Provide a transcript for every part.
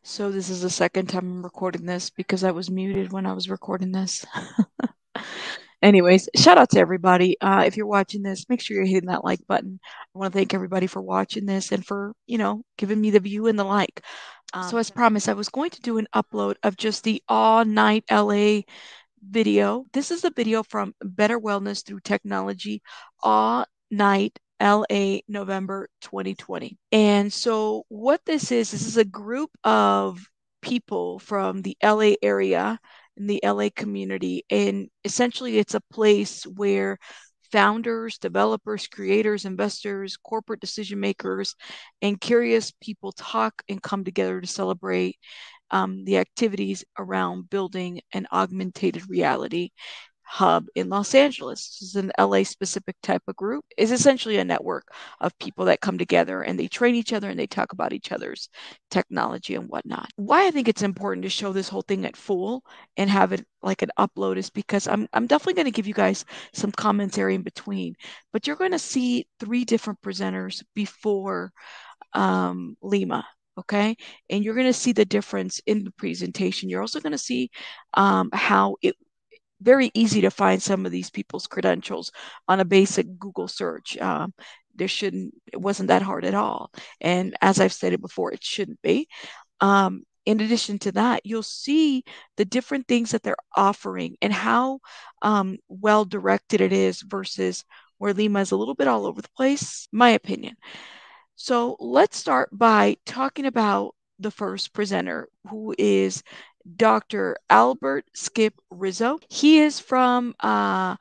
So this is the second time I'm recording this because I was muted when I was recording this. Anyways, shout out to everybody. If you're watching this, make sure you're hitting that like button. I want to thank everybody for watching this and for, giving me the view and the like. So as promised, I was going to do an upload of just the All Night LA video. This is a video from Better Wellness Through Technology, All Night LA, November 2020. And so what this is a group of people from the LA area in the LA community. And essentially it's a place where founders, developers, creators, investors, corporate decision makers, and curious people talk and come together to celebrate the activities around building an augmented reality hub in Los Angeles. This is an LA specific type of group. It's essentially a network of people that come together and they train each other and they talk about each other's technology and whatnot. Why I think it's important to show this whole thing at full and have it like an upload is because I'm definitely going to give you guys some commentary in between, but you're going to see three different presenters before Lima. Okay. And you're going to see the difference in the presentation. You're also going to see how it very easy to find some of these people's credentials on a basic Google search. It wasn't that hard at all. And as I've stated before, it shouldn't be. In addition to that, you'll see the different things that they're offering and how well directed it is versus where Lima is a little bit all over the place, my opinion. So let's start by talking about the first presenter, who is Dr. Albert Skip Rizzo. He's a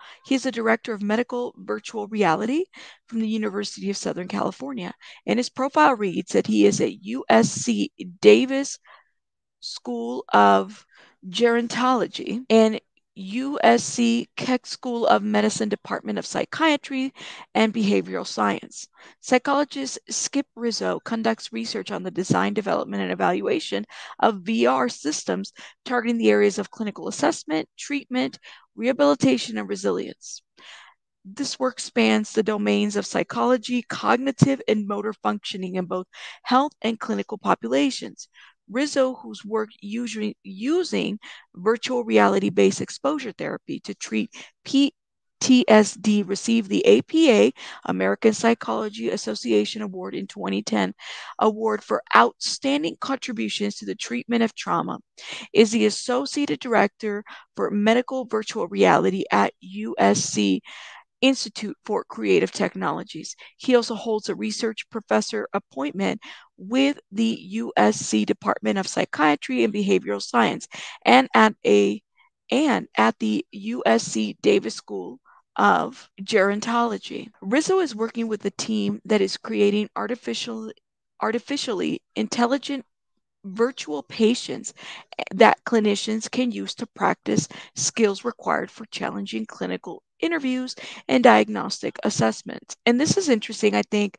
director of medical virtual reality from the University of Southern California. And his profile reads that he is a USC Davis School of Gerontology and USC Keck School of Medicine Department of Psychiatry and Behavioral Science. Psychologist Skip Rizzo conducts research on the design, development, and evaluation of VR systems targeting the areas of clinical assessment, treatment, rehabilitation, and resilience. This work spans the domains of psychology, cognitive, and motor functioning in both health and clinical populations. Rizzo, whose work usually using virtual reality based exposure therapy to treat PTSD, received the APA, American Psychology Association Award in 2010, award for outstanding contributions to the treatment of trauma, is the Associate Director for Medical Virtual Reality at USC Institute for Creative Technologies. He also holds a research professor appointment with the USC Department of Psychiatry and Behavioral Science and at the USC Davis School of Gerontology. Rizzo is working with a team that is creating artificially intelligent virtual patients that clinicians can use to practice skills required for challenging clinical interviews and diagnostic assessments. And this is interesting, I think.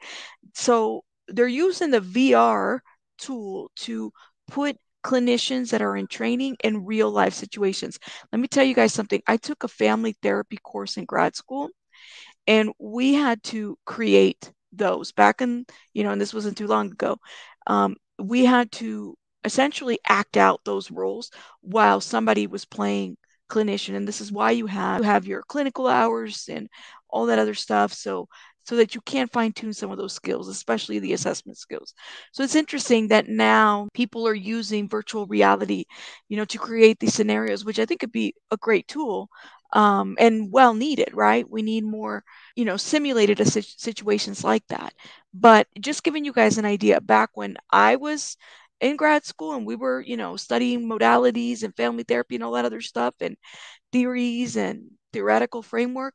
So they're using the VR tool to put clinicians that are in training in real life situations. Let me tell you guys something. I took a family therapy course in grad school, and we had to create those back in, and this wasn't too long ago. We had to essentially act out those roles while somebody was playing clinician. And this is why you have your clinical hours and all that other stuff. So that you can fine tune some of those skills, especially the assessment skills. So it's interesting that now people are using virtual reality, to create these scenarios, which I think could be a great tool, and well needed, right? We need more, simulated situations like that. But just giving you guys an idea, back when I was in grad school and we were, studying modalities and family therapy and all that other stuff and theories and theoretical framework,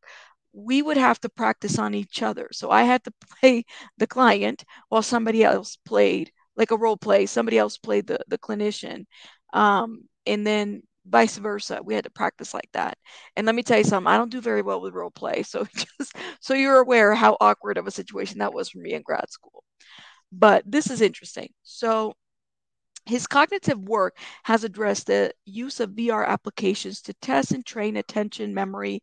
we would have to practice on each other. So I had to play the client while somebody else played like a role play. Somebody else played the clinician. And then vice versa. We had to practice like that. And let me tell you something, I don't do very well with role play. So just so you're aware how awkward of a situation that was for me in grad school. But this is interesting. So His cognitive work has addressed the use of VR applications to test and train attention, memory,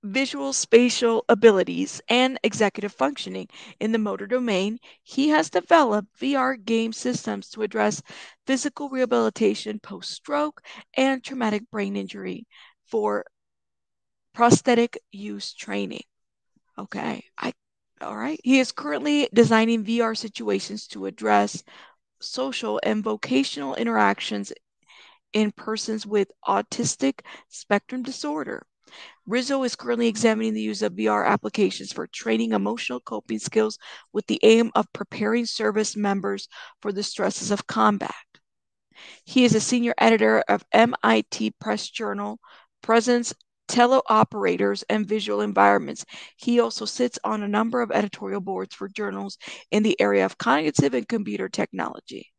visual spatial abilities, and executive functioning. In the motor domain, he has developed VR game systems to address physical rehabilitation post stroke and traumatic brain injury for prosthetic use training. Okay, all right. He is currently designing VR situations to address social and vocational interactions in persons with autistic spectrum disorder. Rizzo is currently examining the use of VR applications for training emotional coping skills with the aim of preparing service members for the stresses of combat. He is a senior editor of MIT Press Journal, Presence, Teleoperators, and Visual Environments. He also sits on a number of editorial boards for journals in the area of cognitive and computer technology.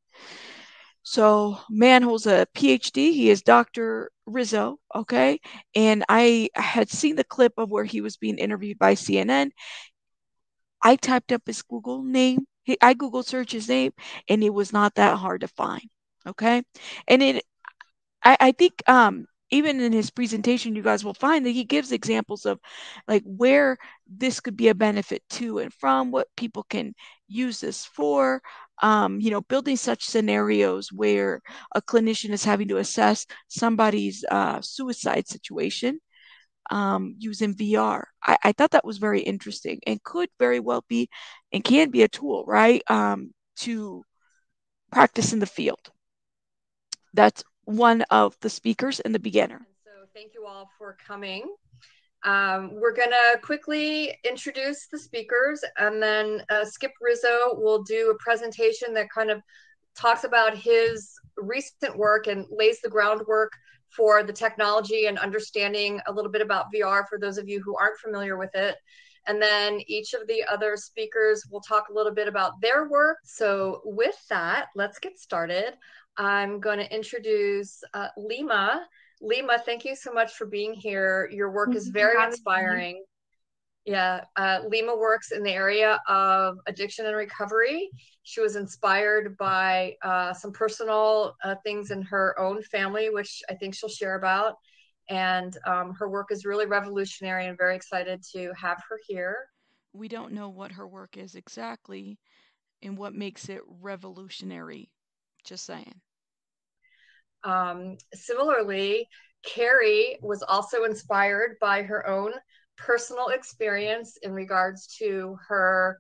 So, man holds a PhD. He is Dr. Rizzo, okay? And I had seen the clip of where he was being interviewed by CNN. I typed up his Google name. I Google search his name, and it was not that hard to find, okay? And I think even in his presentation, you guys will find that he gives examples of like where this could be a benefit to and from, what people can use this for. Building such scenarios where a clinician is having to assess somebody's suicide situation using VR. I thought that was very interesting and could very well be and can be a tool, right, to practice in the field. That's one of the speakers and the beginner. So thank you all for coming. We're going to quickly introduce the speakers, and then Skip Rizzo will do a presentation that kind of talks about his recent work and lays the groundwork for the technology and understanding a little bit about VR for those of you who aren't familiar with it. And then each of the other speakers will talk a little bit about their work. So with that, let's get started. I'm going to introduce Lima. Lima, thank you so much for being here. Your work is very inspiring. Yeah, Lima works in the area of addiction and recovery. She was inspired by some personal things in her own family, which I think she'll share about. And her work is really revolutionary, and very excited to have her here. We don't know what her work is exactly and what makes it revolutionary. Just saying. Similarly, Carrie was also inspired by her own personal experience in regards to her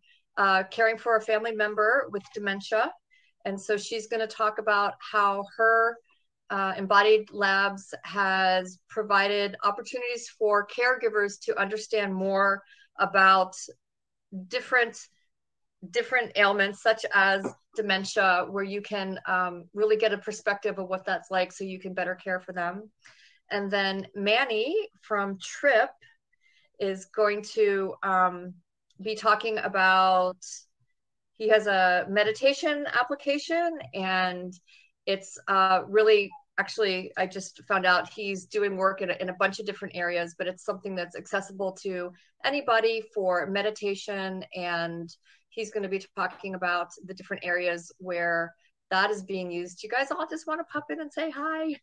caring for a family member with dementia. And so she's going to talk about how her Embodied Labs has provided opportunities for caregivers to understand more about different ailments such as dementia, where you can really get a perspective of what that's like so you can better care for them. And then Manny from TRIP is going to be talking about, he has a meditation application, and it's really, actually, I just found out he's doing work in a bunch of different areas, but it's something that's accessible to anybody for meditation. And he's going to be talking about the different areas where that is being used. You guys all just want to pop in and say hi?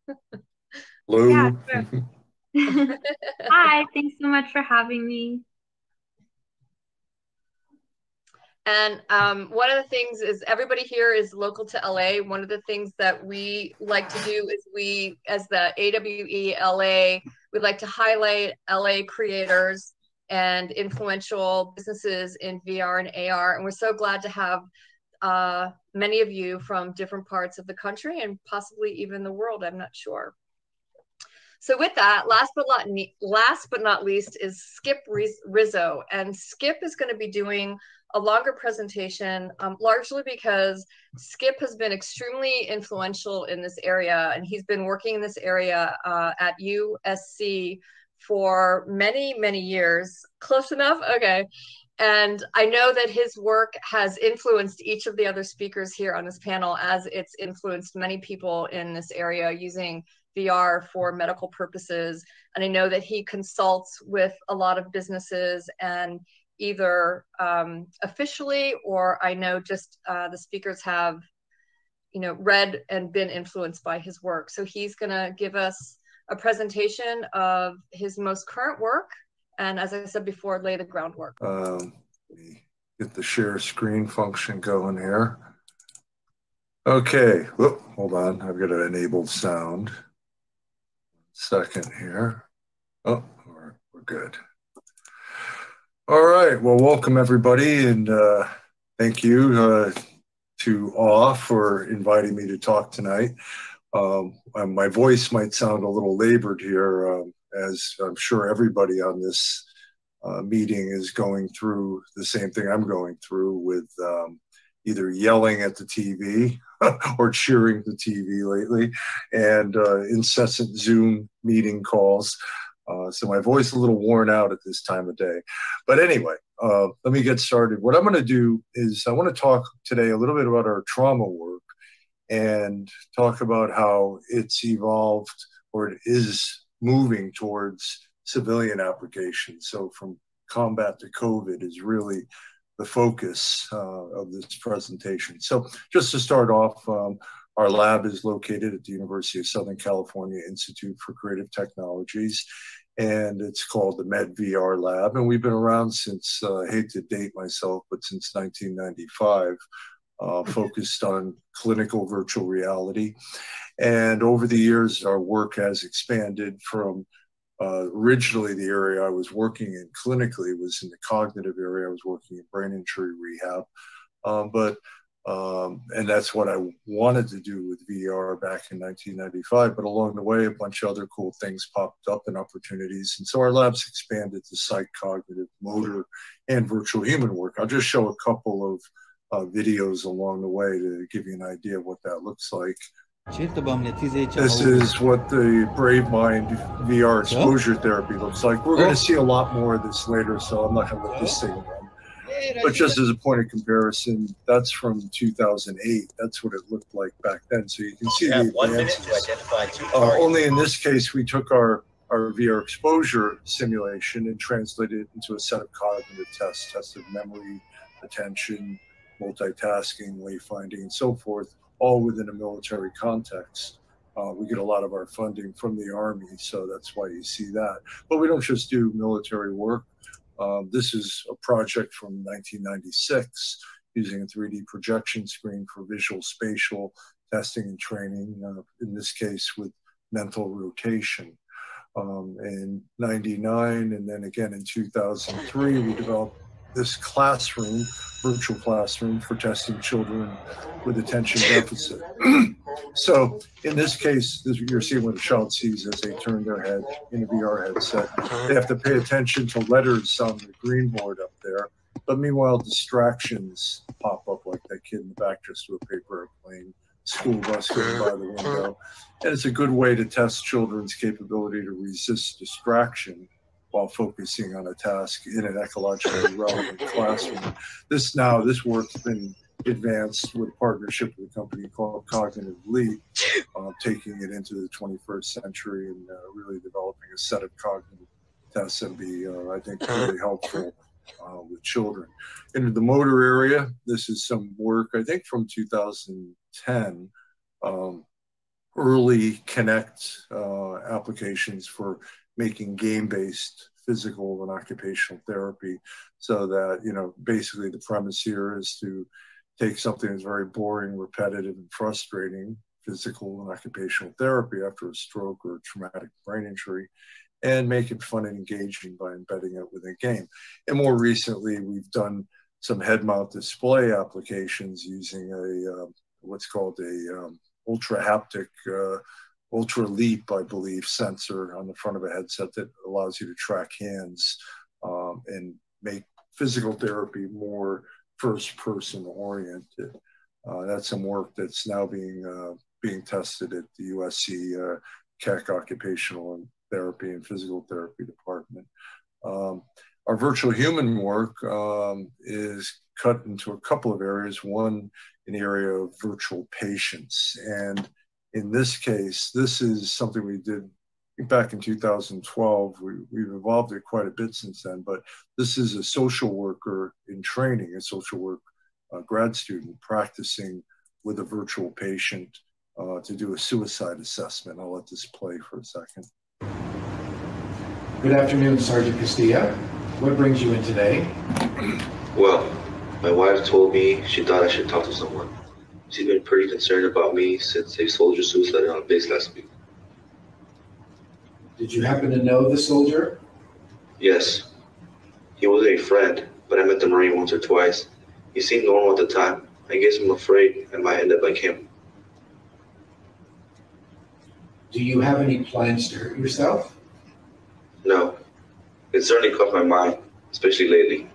Hello. Yeah, sure. Hi, thanks so much for having me. And one of the things is, everybody here is local to LA. One of the things that we like to do is, we, as the AWE LA, we like to highlight LA creators and influential businesses in VR and AR. And we're so glad to have many of you from different parts of the country and possibly even the world, I'm not sure. So with that, last but not least is Skip Rizzo. And Skip is going to be doing a longer presentation, largely because Skip has been extremely influential in this area, and he's been working in this area at USC for many, many years. Close enough? Okay. And I know that his work has influenced each of the other speakers here on this panel, as it's influenced many people in this area using VR for medical purposes. And I know that he consults with a lot of businesses, and either officially, or I know just the speakers have, read and been influenced by his work. So he's going to give us a presentation of his most current work. And as I said before, lay the groundwork. Let me get the share screen function going here. Okay, whoop, hold on. I've got an enabled sound. Second here. Oh, we're good. All right, well, welcome everybody, and thank you to Awe for inviting me to talk tonight. My voice might sound a little labored here, as I'm sure everybody on this meeting is going through the same thing I'm going through with either yelling at the TV or cheering the TV lately, and incessant Zoom meeting calls. So my voice is a little worn out at this time of day. But anyway, let me get started. What I'm going to do is I want to talk today a little bit about our trauma work and talk about how it's evolved, or it is moving towards civilian applications. So from combat to COVID is really the focus of this presentation. So just to start off, our lab is located at the University of Southern California Institute for Creative Technologies, and it's called the MedVR Lab. And we've been around since, I hate to date myself, but since 1995, focused on clinical virtual reality. And over the years, our work has expanded from originally the area I was working in clinically was in the cognitive area. I was working in brain injury rehab. And that's what I wanted to do with VR back in 1995. But along the way, a bunch of other cool things popped up and opportunities. And so our lab's expanded to psych, cognitive, motor, and virtual human work. I'll just show a couple of videos along the way to give you an idea of what that looks like. This is what the Brave Mind VR exposure therapy looks like. We're going to see a lot more of this later, so I'm not going to let this thing run. But just as a point of comparison, that's from 2008. That's what it looked like back then. So you can see the advances. Only in this case, we took our VR exposure simulation and translated it into a set of cognitive tests, tests of memory, attention, multitasking, wayfinding, and so forth, all within a military context. We get a lot of our funding from the Army, so that's why you see that. But we don't just do military work. This is a project from 1996 using a 3D projection screen for visual spatial testing and training, in this case with mental rotation. In 99 and then again in 2003, we developed this classroom, virtual classroom for testing children with attention deficit. So in this case, you're seeing what a child sees as they turn their head in a VR headset. They have to pay attention to letters on the green board up there. But meanwhile, distractions pop up, like that kid in the back just threw a paper airplane, school bus going by the window. And it's a good way to test children's capability to resist distraction while focusing on a task in an ecologically relevant classroom. This work has been advanced with a partnership with a company called Cognitive Leap, taking it into the 21st century and really developing a set of cognitive tests that be, I think, really helpful with children. In the motor area, this is some work, I think, from 2010, early Connect applications for making game-based physical and occupational therapy, so that, basically the premise here is to take something that's very boring, repetitive, and frustrating, physical and occupational therapy after a stroke or a traumatic brain injury, and make it fun and engaging by embedding it within a game. And more recently, we've done some head-mount display applications using what's called a ultra haptic, ultra leap, I believe, sensor on the front of a headset that allows you to track hands and make physical therapy more first-person oriented. That's some work that's now being tested at the USC Keck Occupational Therapy and Physical Therapy Department. Our virtual human work is cut into a couple of areas. One in the area of virtual patients, and in this case, this is something we did back in 2012. We've evolved it quite a bit since then, but this is a social worker in training, a social work grad student practicing with a virtual patient to do a suicide assessment. I'll let this play for a second. Good afternoon, Sergeant Castilla. What brings you in today? Well, my wife told me she thought I should talk to someone. She's been pretty concerned about me since a soldier suicided on base last week. Did you happen to know the soldier? Yes. He was a friend, but I met the Marine once or twice. He seemed normal at the time. I guess I'm afraid I might end up like him. Do you have any plans to hurt yourself? No. It certainly crossed my mind, especially lately.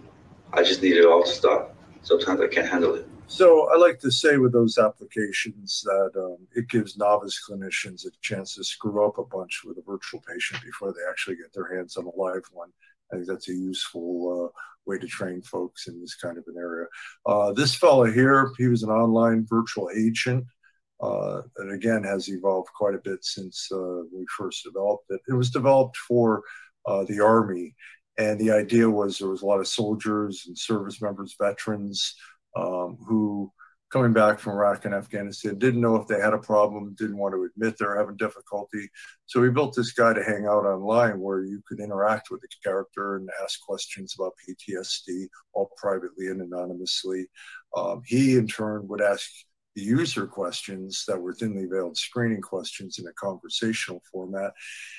I just need it all to stop. Sometimes I can't handle it. So I like to say with those applications that it gives novice clinicians a chance to screw up a bunch with a virtual patient before they actually get their hands on a live one. I think that's a useful way to train folks in this kind of an area. This fellow here, he was an online virtual agent that again has evolved quite a bit since we first developed it. It was developed for the Army, and the idea was there was a lot of soldiers and service members, veterans, who coming back from Iraq and Afghanistan didn't know if they had a problem, didn't want to admit they're having difficulty. So we built this guy to hang out online where you could interact with the character and ask questions about PTSD, all privately and anonymously. He in turn would ask the user questions that were thinly veiled screening questions in a conversational format.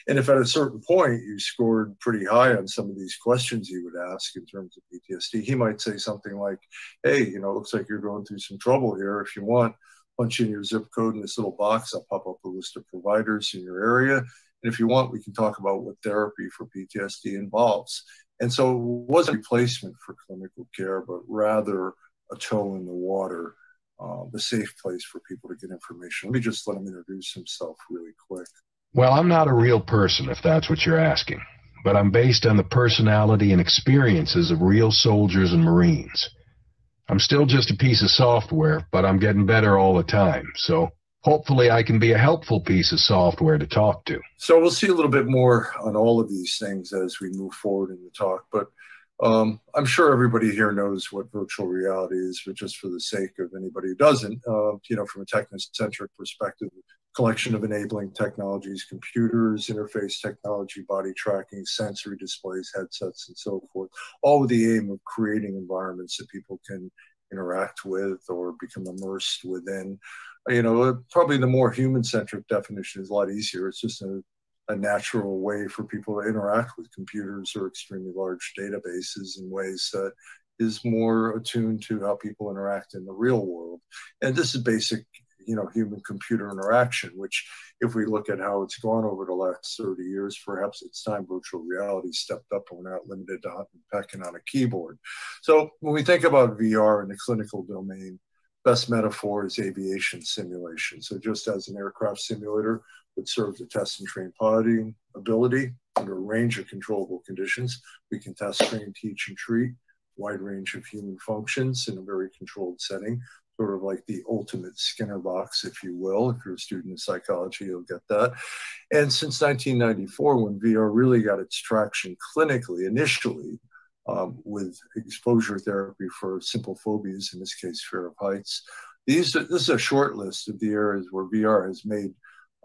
And if at a certain point you scored pretty high on some of these questions he would ask in terms of PTSD, he might say something like, hey, you know, it looks like you're going through some trouble here. If you want, punch in your zip code in this little box. I'll pop up a list of providers in your area. And if you want, we can talk about what therapy for PTSD involves. And so it wasn't a replacement for clinical care, but rather a toe in the water. The safe place for people to get information. Let me just let him introduce himself really quick. Well, I'm not a real person, if that's what you're asking, but I'm based on the personality and experiences of real soldiers and Marines. I'm still just a piece of software, but I'm getting better all the time, so hopefully I can be a helpful piece of software to talk to. So we'll see a little bit more on all of these things as we move forward in the talk, but I'm sure everybody here knows what virtual reality is, but just for the sake of anybody who doesn't, you know, from a technocentric perspective, collection of enabling technologies, computers, interface technology, body tracking, sensory displays, headsets, and so forth, all with the aim of creating environments that people can interact with or become immersed within. You know, probably the more human-centric definition is a lot easier. It's just a natural way for people to interact with computers or extremely large databases in ways that is more attuned to how people interact in the real world. And this is basic, you know, human-computer interaction, which if we look at how it's gone over the last 30 years, perhaps it's time virtual reality stepped up and we're not limited to hunting and pecking on a keyboard. So when we think about VR in the clinical domain, best metaphor is aviation simulation. So just as an aircraft simulator would serve to test and train piloting ability under a range of controllable conditions, we can test, train, teach, and treat wide range of human functions in a very controlled setting, sort of like the ultimate Skinner box, if you will. If you're a student of psychology, you'll get that. And since 1994, when VR really got its traction clinically, initially, with exposure therapy for simple phobias, in this case, fear of heights. This is a short list of the areas where VR has made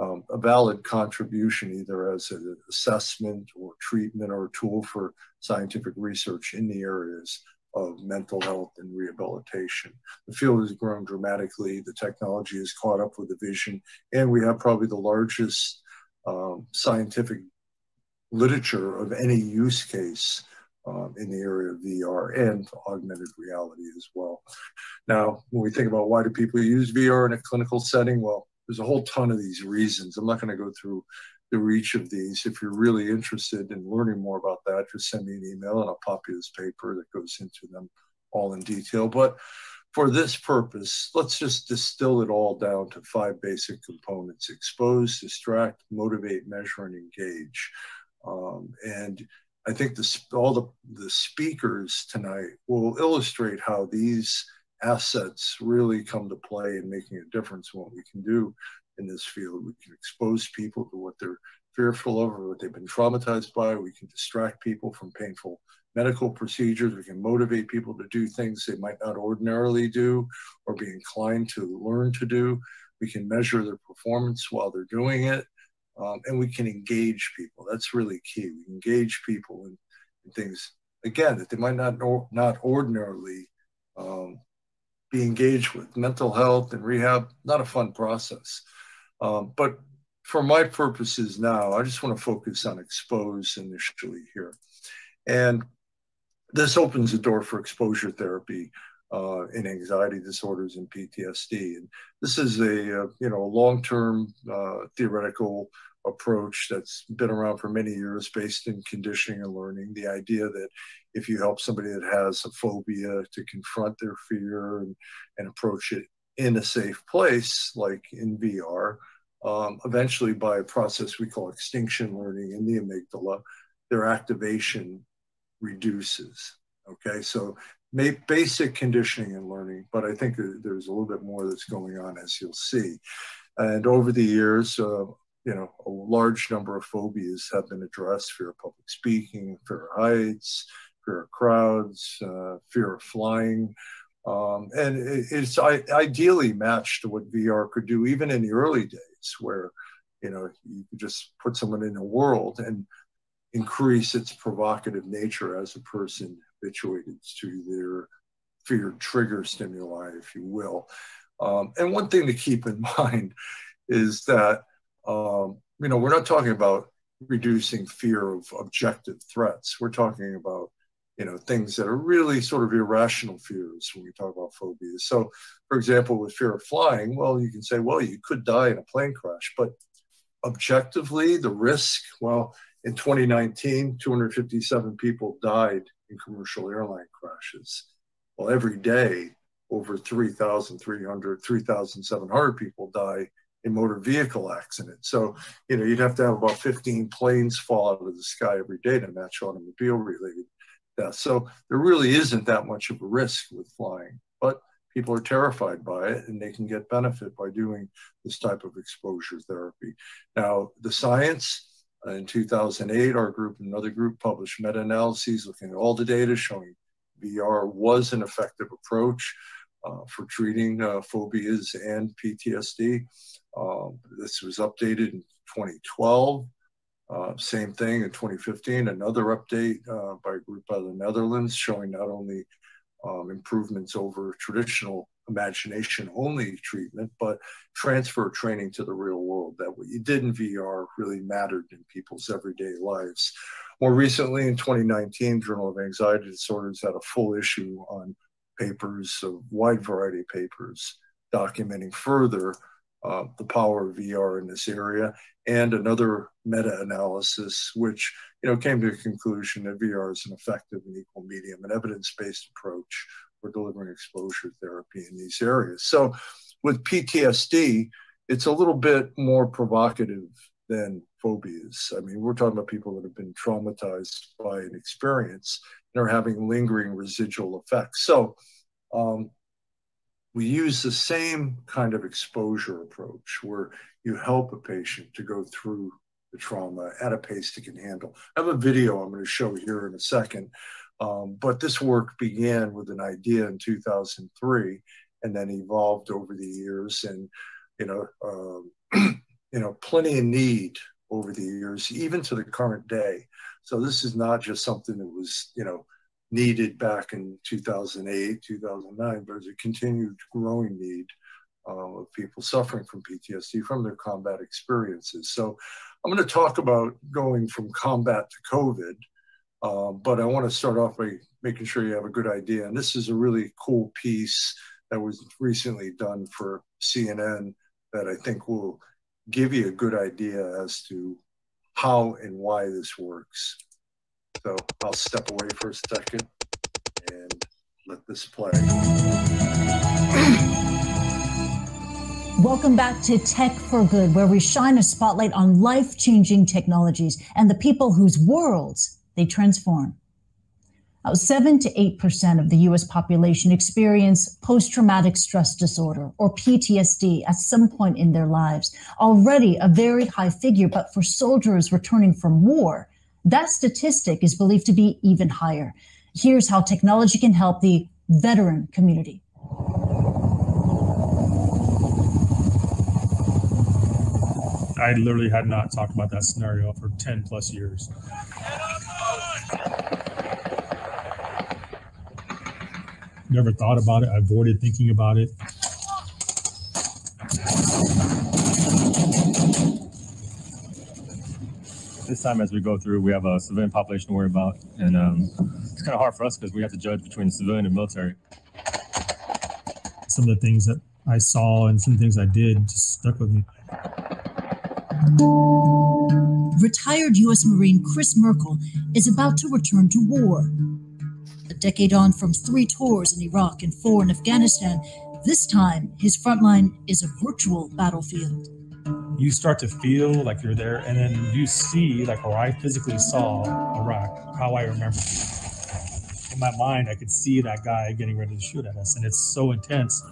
a valid contribution, either as an assessment or treatment or a tool for scientific research in the areas of mental health and rehabilitation. The field has grown dramatically. The technology has caught up with the vision, and we have probably the largest scientific literature of any use case in the area of VR and augmented reality as well. Now, when we think about why do people use VR in a clinical setting, well, there's a whole ton of these reasons. I'm not going to go through each of these. If you're really interested in learning more about that, just send me an email and I'll pop you this paper that goes into them all in detail. But for this purpose, let's just distill it all down to 5 basic components: expose, distract, motivate, measure, and engage. And I think all the speakers tonight will illustrate how these assets really come to play in making a difference in what we can do in this field. We can expose people to what they're fearful of or what they've been traumatized by. We can distract people from painful medical procedures. We can motivate people to do things they might not ordinarily do or be inclined to learn to do. We can measure their performance while they're doing it. And we can engage people. That's really key. We engage people in things, again, that they might not ordinarily be engaged with. Mental health and rehab, not a fun process. But for my purposes now, I just want to focus on expose initially here. And this opens the door for exposure therapy in anxiety disorders and PTSD. And this is a long-term theoretical approach that's been around for many years, based in conditioning and learning. The idea that if you help somebody that has a phobia to confront their fear and approach it in a safe place, like in VR, eventually by a process we call extinction learning in the amygdala, their activation reduces. Okay, so basic conditioning and learning, but I think there's a little bit more that's going on, as you'll see. And over the years, a large number of phobias have been addressed: fear of public speaking, fear of heights, fear of crowds, fear of flying. And it's ideally matched to what VR could do, even in the early days, where you could just put someone in a world and increase its provocative nature as a person habituated to their fear trigger stimuli, if you will. And one thing to keep in mind is that we're not talking about reducing fear of objective threats. We're talking about things that are really sort of irrational fears when we talk about phobias. So, for example, with fear of flying, well, you can say, well, you could die in a plane crash, but objectively, the risk, well, in 2019, 257 people died in commercial airline crashes. Well, every day, over 3,700 people die in motor vehicle accidents. So, you'd have to have about 15 planes fall out of the sky every day to match automobile-related deaths. So there really isn't that much of a risk with flying, but people are terrified by it, and they can get benefit by doing this type of exposure therapy. Now, the science, in 2008, our group and another group published meta-analyses looking at all the data showing VR was an effective approach for treating phobias and PTSD. This was updated in 2012. Same thing in 2015, another update by a group out of the Netherlands showing not only improvements over traditional imagination-only treatment, but transfer training to the real world, that what you did in VR really mattered in people's everyday lives. More recently, in 2019, Journal of Anxiety Disorders had a full issue on papers, a wide variety of papers, documenting further the power of VR in this area, and another meta-analysis which came to the conclusion that VR is an effective and equal medium and evidence-based approach for delivering exposure therapy in these areas. So with PTSD, it's a little bit more provocative than phobias. I mean, we're talking about people that have been traumatized by an experience and are having lingering residual effects. So we use the same kind of exposure approach where you help a patient to go through the trauma at a pace they can handle. I have a video I'm going to show here in a second, but this work began with an idea in 2003 and then evolved over the years, and plenty of need over the years, even to the current day. So this is not just something that was needed back in 2008, 2009, but it's a continued growing need of people suffering from PTSD from their combat experiences. So I'm going to talk about going from combat to COVID, but I want to start off by making sure you have a good idea. And this is a really cool piece that was recently done for CNN that I think will give you a good idea as to how and why this works. So I'll step away for a second and let this play. Welcome back to Tech for Good, where we shine a spotlight on life-changing technologies and the people whose worlds they transform. Now, 7 to 8% of the U.S. population experience post-traumatic stress disorder, or PTSD, at some point in their lives. Already a very high figure, but for soldiers returning from war, That statistic is believed to be even higher. Here's how technology can help the veteran community. I literally had not talked about that scenario for 10 plus years. Never thought about it. I avoided thinking about it. This time as we go through, we have a civilian population to worry about. And it's kind of hard for us because we have to judge between the civilian and military. Some of the things that I saw and some of the things I did just stuck with me. Retired U.S. Marine Chris Merkel is about to return to war. A decade on from 3 tours in Iraq and 4 in Afghanistan, this time his front line is a virtual battlefield. You start to feel like you're there, and then you see, like how I physically saw Iraq, how I remember. In my mind, I could see that guy getting ready to shoot at us, and it's so intense.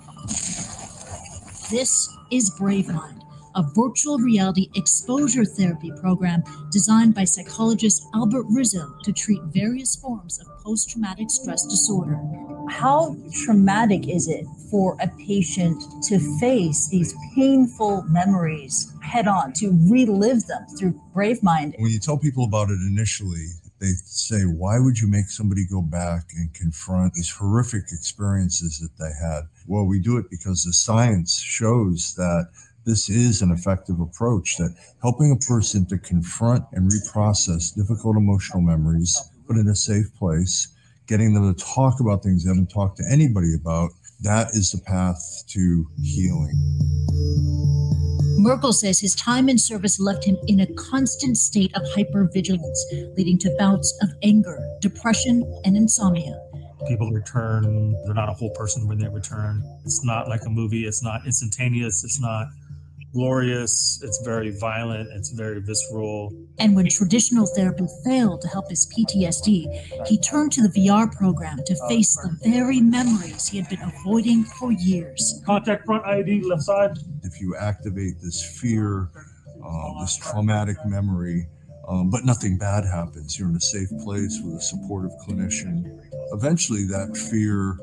This is BraveMind, a virtual reality exposure therapy program designed by psychologist Albert Rizzo to treat various forms of post-traumatic stress disorder. How traumatic is it for a patient to face these painful memories head on, to relive them through BraveMind? When you tell people about it initially, they say, why would you make somebody go back and confront these horrific experiences that they had? Well, we do it because the science shows that this is an effective approach, that helping a person to confront and reprocess difficult emotional memories, but in a safe place, getting them to talk about things they haven't talked to anybody about, that is the path to healing. Merkel says his time in service left him in a constant state of hypervigilance, leading to bouts of anger, depression, and insomnia. People return, they're not a whole person when they return. It's not like a movie, it's not instantaneous, it's not glorious, it's very violent, it's very visceral. And when traditional therapy failed to help his PTSD, he turned to the VR program to face the very memories he had been avoiding for years. Contact front ID, left side. If you activate this fear, this traumatic memory, but nothing bad happens, you're in a safe place with a supportive clinician, eventually that fear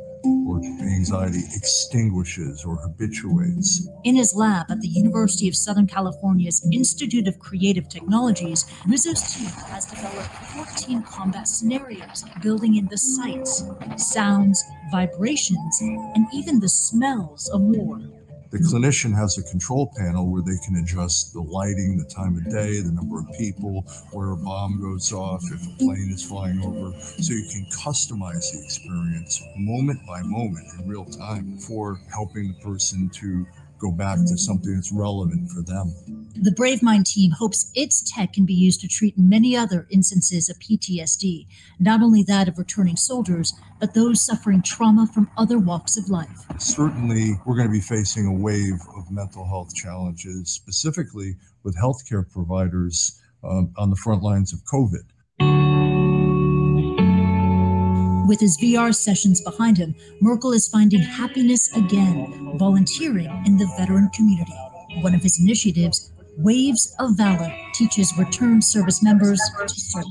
or anxiety extinguishes or habituates. In his lab at the University of Southern California's Institute of Creative Technologies, Rizzo's team has developed 14 combat scenarios, building in the sights, sounds, vibrations, and even the smells of war. The clinician has a control panel where they can adjust the lighting, the time of day, the number of people, where a bomb goes off, if a plane is flying over. So you can customize the experience moment by moment in real time for helping the person to go back to something that's relevant for them. The BraveMind team hopes its tech can be used to treat many other instances of PTSD, not only that of returning soldiers, but those suffering trauma from other walks of life. Certainly, we're going to be facing a wave of mental health challenges, specifically with healthcare providers on the front lines of COVID. With his VR sessions behind him, Merkel is finding happiness again, volunteering in the veteran community. One of his initiatives, Waves of Valor, teaches returned service members to serve.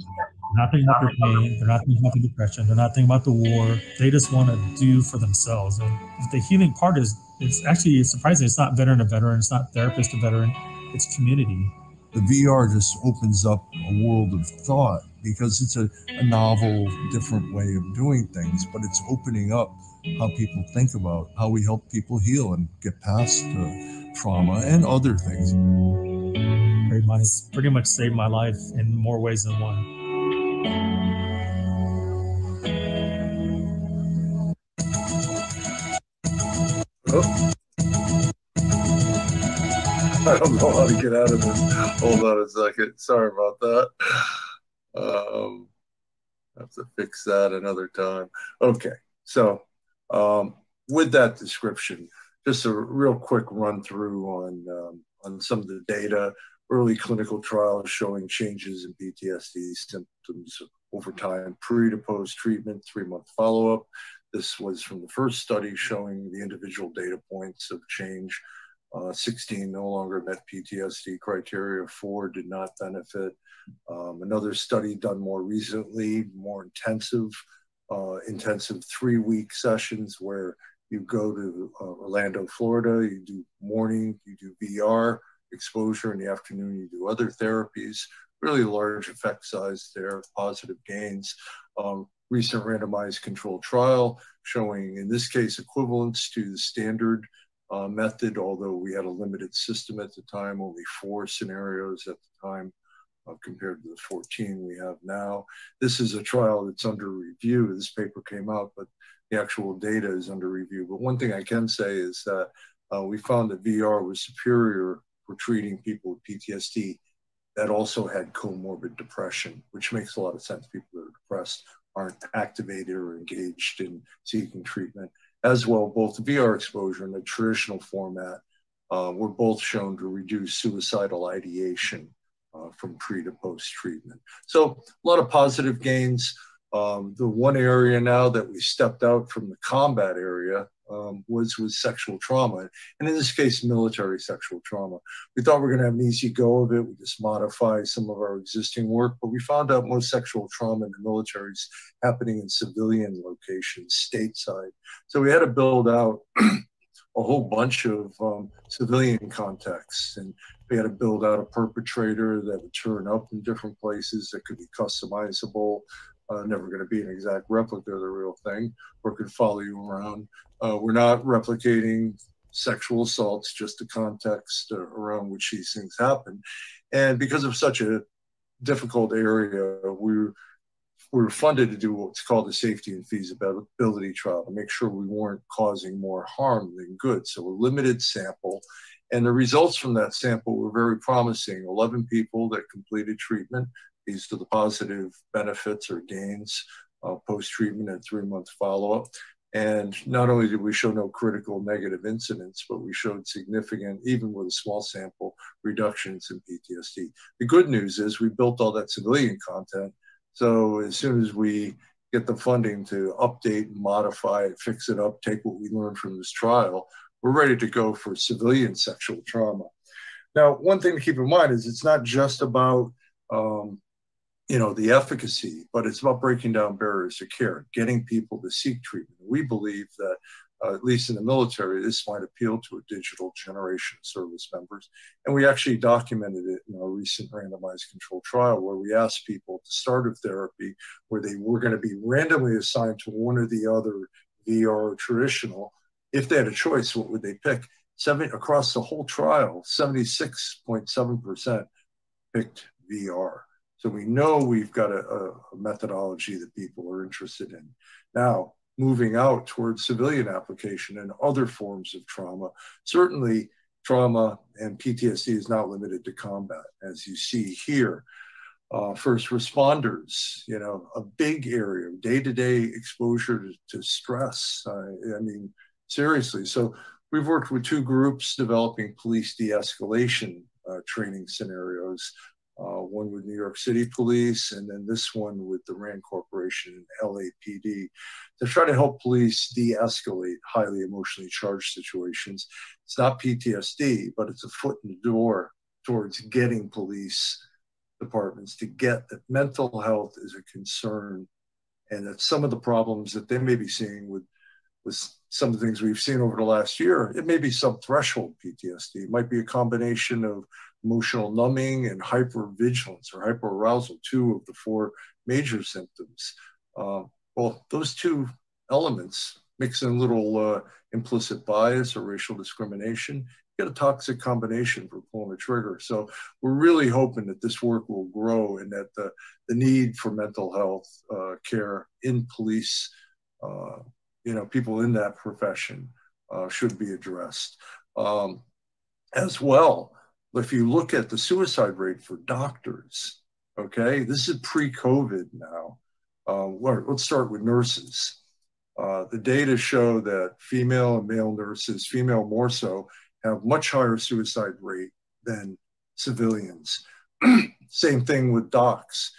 Not thinking about their pain, they're not thinking about the depression, they're not thinking about the war. They just want to do for themselves. And the healing part is, it's surprising. It's not veteran to veteran, it's not therapist to veteran, it's community. The VR just opens up a world of thought because it's a novel, different way of doing things, but it's opening up how people think about how we help people heal and get past trauma and other things. BraveMind has pretty much saved my life in more ways than one. Oh. I don't know how to get out of this. Hold on a second. Sorry about that. I have to fix that another time. Okay. So with that description, just a real quick run through on some of the data, early clinical trials showing changes in PTSD symptoms over time, pre to post treatment, 3-month follow-up. This was from the first study showing the individual data points of change 16 no longer met PTSD criteria, 4 did not benefit. Another study done more recently, more intensive 3-week sessions where you go to Orlando, Florida, you do morning, you do VR exposure, in the afternoon you do other therapies, really large effect size there, positive gains. Recent randomized controlled trial showing, in this case, equivalence to the standard method, although we had a limited system at the time, only 4 scenarios at the time compared to the 14 we have now. This is a trial that's under review. This paper came out, but the actual data is under review. But one thing I can say is that we found that VR was superior for treating people with PTSD that also had comorbid depression, which makes a lot of sense. People that are depressed aren't activated or engaged in seeking treatment. As well, both the VR exposure and the traditional format were both shown to reduce suicidal ideation from pre to post treatment. So a lot of positive gains. The one area now that we stepped out from the combat area was sexual trauma, and in this case, military sexual trauma. We thought we were going to have an easy go of it. We just modify some of our existing work, but we found out most sexual trauma in the military is happening in civilian locations, stateside. So we had to build out a whole bunch of civilian contexts, and we had to build out a perpetrator that would turn up in different places that could be customizable. Never going to be an exact replica of the real thing, or could follow you around. We're not replicating sexual assaults, just the context around which these things happen. And because of such a difficult area, we were funded to do what's called a safety and feasibility trial to make sure we weren't causing more harm than good. So a limited sample. And the results from that sample were very promising. 11 people that completed treatment. These are the positive benefits or gains post-treatment and 3-month follow-up. And not only did we show no critical negative incidents, but we showed significant, even with a small sample, reductions in PTSD. The good news is we built all that civilian content. So as soon as we get the funding to update, modify it, fix it up, take what we learned from this trial, we're ready to go for civilian sexual trauma. Now, one thing to keep in mind is it's not just about the efficacy, but it's about breaking down barriers to care, getting people to seek treatment. We believe that, at least in the military, this might appeal to a digital generation of service members. And we actually documented it in our recent randomized controlled trial where we asked people at the start of therapy where they were going to be randomly assigned to one or the other, VR or traditional. If they had a choice, what would they pick? Across the whole trial, 76.7% picked VR. So we know we've got a methodology that people are interested in. Now, moving out towards civilian application and other forms of trauma, certainly trauma and PTSD is not limited to combat, as you see here. First responders, a big area of day-to-day exposure to stress. I mean, seriously. So we've worked with 2 groups developing police de-escalation training scenarios. One with New York City Police, and then this one with the RAND Corporation and LAPD, to try to help police de-escalate highly emotionally charged situations. It's not PTSD, but it's a foot in the door towards getting police departments to get that mental health is a concern, and that some of the problems that they may be seeing with some of the things we've seen over the last year, it may be sub-threshold PTSD. It might be a combination of emotional numbing and hypervigilance or hyperarousal, 2 of the 4 major symptoms. Well, those 2 elements mix in a little implicit bias or racial discrimination, get a toxic combination for pulling the trigger. So we're really hoping that this work will grow and that the need for mental health care in police, people in that profession should be addressed. As well, if you look at the suicide rate for doctors, okay, this is pre-COVID now. Let's start with nurses. The data show that female and male nurses, female more so, have much higher suicide rate than civilians. Same thing with docs.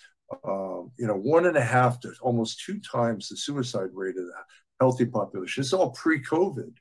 1.5 to almost 2 times the suicide rate of the healthy population. It's all pre-COVID.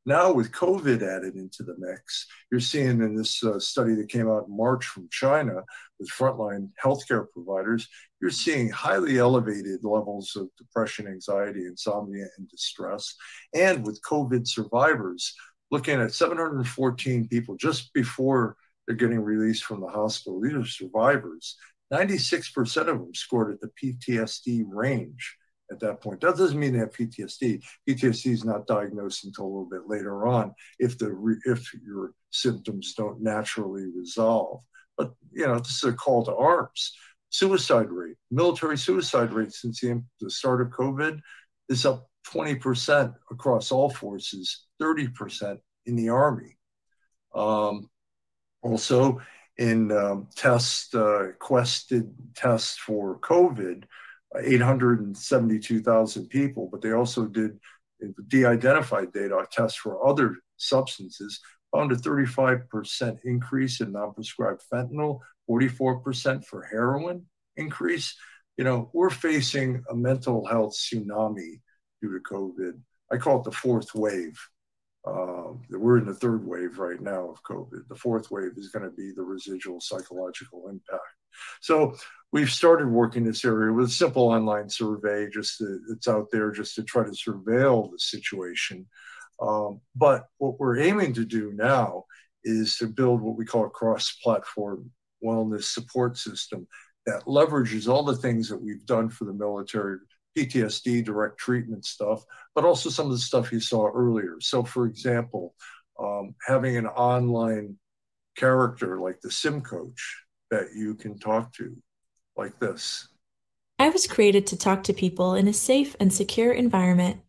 Now with COVID added into the mix, you're seeing in this study that came out in March from China with frontline healthcare providers, you're seeing highly elevated levels of depression, anxiety, insomnia, and distress. And with COVID survivors, looking at 714 people just before they're getting released from the hospital, these are survivors. 96% of them scored at the PTSD range at that point. That doesn't mean they have PTSD. PTSD is not diagnosed until a little bit later on if your symptoms don't naturally resolve. But, you know, this is a call to arms. Suicide rate, military suicide rate since the start of COVID is up 20% across all forces, 30% in the Army. Also, in quested tests for COVID, 872,000 people, but they also did de-identified data tests for other substances, found a 35% increase in non-prescribed fentanyl, 44% for heroin increase. You know, we're facing a mental health tsunami due to COVID. I call it the fourth wave. We're in the third wave right now of COVID. The fourth wave is going to be the residual psychological impact. So we've started working this area with a simple online survey, it's out there just to try to surveil the situation. But what we're aiming to do now is to build what we call a cross-platform wellness support system that leverages all the things that we've done for the military, PTSD, direct treatment stuff, but also some of the stuff you saw earlier. So for example, having an online character like the sim coach that you can talk to like this. I was created to talk to people in a safe and secure environment.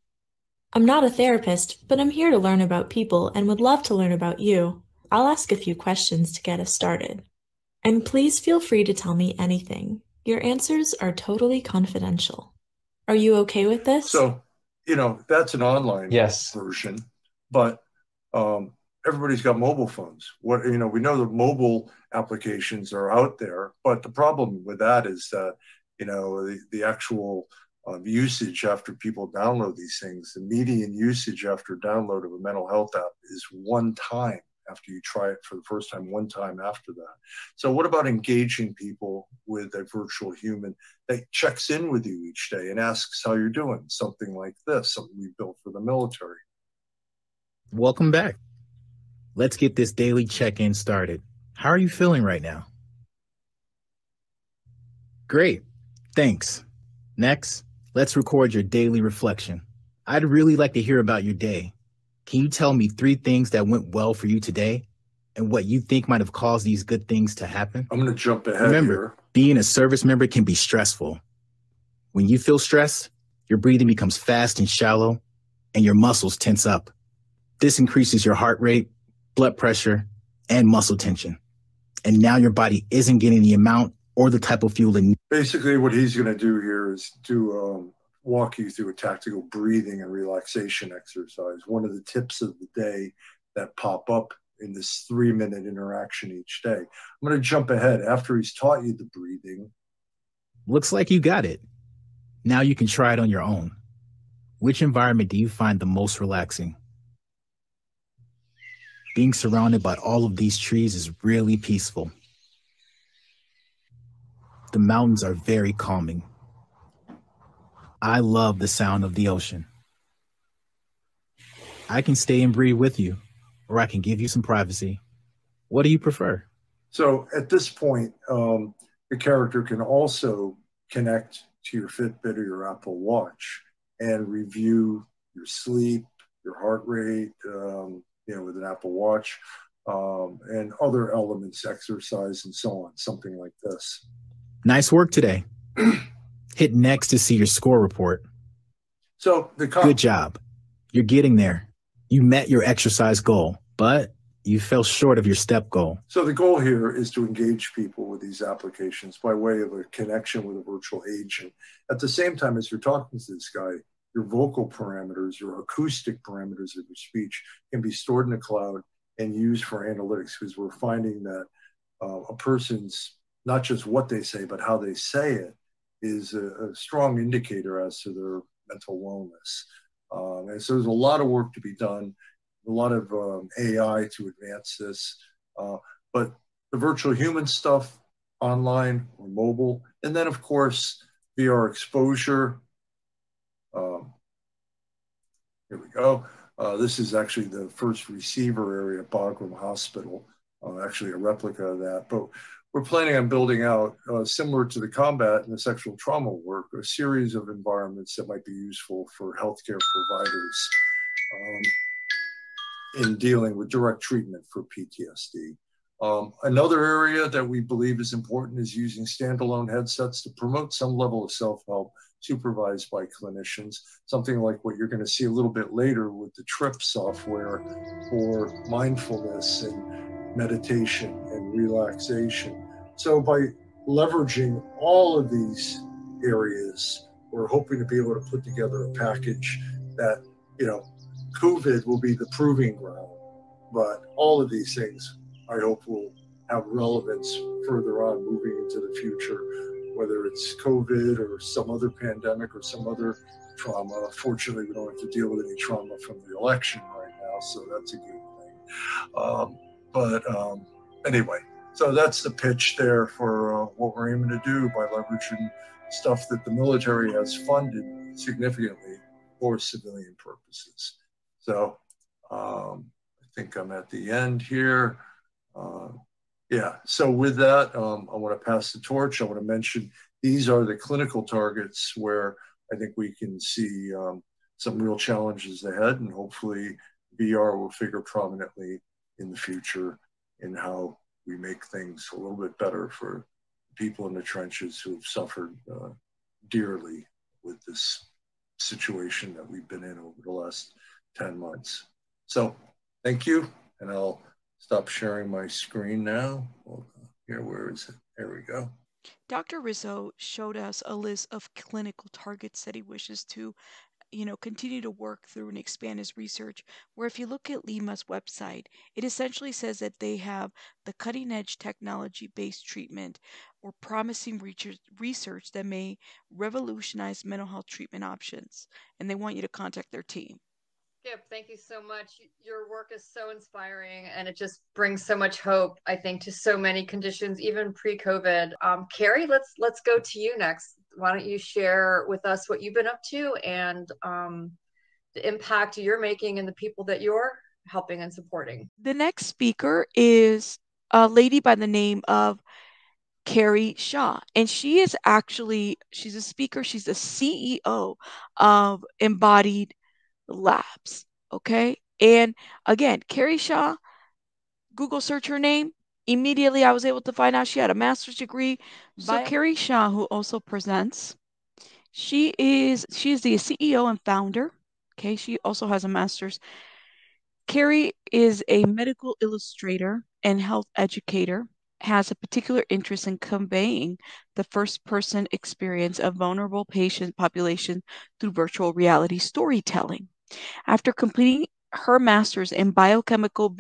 I'm not a therapist, but I'm here to learn about people and would love to learn about you. I'll ask a few questions to get us started. And please feel free to tell me anything. Your answers are totally confidential. Are you okay with this? So, you know, that's an online version, but everybody's got mobile phones. We know that mobile applications are out there, but the problem with that is that, you know, the actual usage after people download these things, the median usage after download of a mental health app is one time after you try it for the first time, one time after that. So what about engaging people with a virtual human that checks in with you each day and asks how you're doing? Something like this, something we built for the military. Welcome back. Let's get this daily check-in started. How are you feeling right now? Great, thanks. Next, let's record your daily reflection. I'd really like to hear about your day. Can you tell me 3 things that went well for you today and what you think might have caused these good things to happen? I'm going to jump ahead. Remember, being a service member can be stressful. When you feel stressed, your breathing becomes fast and shallow and your muscles tense up. This increases your heart rate, blood pressure, and muscle tension. And now your body isn't getting the amount or the type of fuel it needs. Basically, what he's going to do here is walk you through a tactical breathing and relaxation exercise. One of the tips of the day that pop up in this 3-minute interaction each day. I'm going to jump ahead. After he's taught you the breathing. Looks like you got it. Now you can try it on your own. Which environment do you find the most relaxing? Being surrounded by all of these trees is really peaceful. The mountains are very calming. I love the sound of the ocean. I can stay and breathe with you, or I can give you some privacy. What do you prefer? So at this point, the character can also connect to your Fitbit or your Apple Watch and review your sleep, your heart rate, with an Apple Watch, and other elements, exercise, and so on, something like this. Nice work today. Hit next to see your score report. So good job. You're getting there. You met your exercise goal, but you fell short of your step goal. So the goal here is to engage people with these applications by way of a connection with a virtual agent. At the same time as you're talking to this guy, your vocal parameters, your acoustic parameters of your speech can be stored in the cloud and used for analytics, because we're finding that a person's, not just what they say, but how they say it, is a strong indicator as to their mental wellness. And so there's a lot of work to be done. a lot of AI to advance this. But the virtual human stuff, online or mobile, and then of course VR exposure. Here we go. This is actually the first receiver area at Bagram Hospital, actually a replica of that. But we're planning on building out, similar to the combat and the sexual trauma work, a series of environments that might be useful for healthcare providers in dealing with direct treatment for PTSD. Another area that we believe is important is using standalone headsets to promote some level of self-help supervised by clinicians, something like what you're going to see a little bit later with the TRIP software for mindfulness and meditation and relaxation. So by leveraging all of these areas, we're hoping to be able to put together a package that, you know, COVID will be the proving ground, but all of these things I hope will have relevance further on moving into the future, whether it's COVID or some other pandemic or some other trauma. Fortunately, we don't have to deal with any trauma from the election right now, so that's a good thing. Anyway, so that's the pitch there for what we're aiming to do by leveraging stuff that the military has funded significantly for civilian purposes. So I think I'm at the end here. Yeah, so with that, I want to pass the torch. I want to mention these are the clinical targets where I think we can see some real challenges ahead, and hopefully VR will figure prominently in the future in how we make things a little bit better for people in the trenches who have suffered dearly with this situation that we've been in over the last 10 months. So thank you, and I'll stop sharing my screen now. Here, where is it? There we go. Dr. Rizzo showed us a list of clinical targets that he wishes to, continue to work through and expand his research, where if you look at Lima's website, it essentially says that they have the cutting edge technology based treatment or promising research that may revolutionize mental health treatment options. And they want you to contact their team. Skip, thank you so much. Your work is so inspiring, and it just brings so much hope, I think, to so many conditions, even pre-COVID. Carrie, let's go to you next. Why don't you share with us what you've been up to and the impact you're making and the people that you're helping and supporting. The next speaker is a lady by the name of Carrie Shaw, and she's a speaker. She's the CEO of Embodied Labs. Okay. And again, Carrie Shaw, Google search her name. Immediately, I was able to find out she had a master's degree. So Carrie Shaw, who also presents, she is the CEO and founder. Okay. She also has a master's. Carrie is a medical illustrator and health educator, has a particular interest in conveying the first person experience of vulnerable patient population through virtual reality storytelling. After completing her master's in biochemical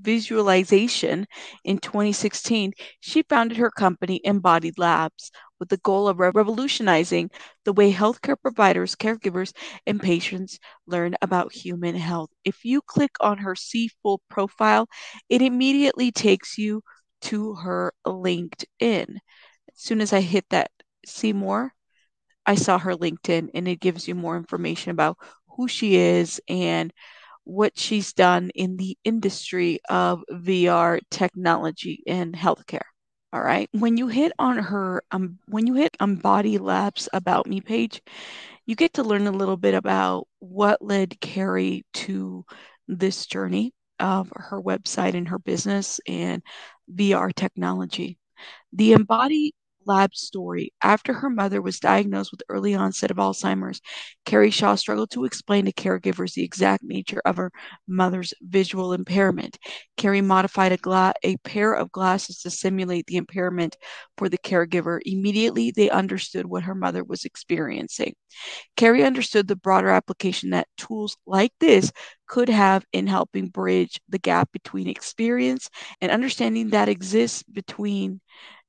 visualization in 2016, she founded her company Embodied Labs with the goal of revolutionizing the way healthcare providers, caregivers, and patients learn about human health. If you click on her See Full profile, it immediately takes you to her LinkedIn. As soon as I hit that See More, I saw her LinkedIn, and it gives you more information about who she is and what she's done in the industry of VR technology in healthcare. All right. When you hit Embody Labs About Me page, you get to learn a little bit about what led Carrie to this journey of her website and her business and VR technology. The Embody Lab story. After her mother was diagnosed with early onset of Alzheimer's, Carrie Shaw struggled to explain to caregivers the exact nature of her mother's visual impairment. Carrie modified a pair of glasses to simulate the impairment for the caregiver. Immediately, they understood what her mother was experiencing. Carrie understood the broader application that tools like this could have in helping bridge the gap between experience and understanding that exists between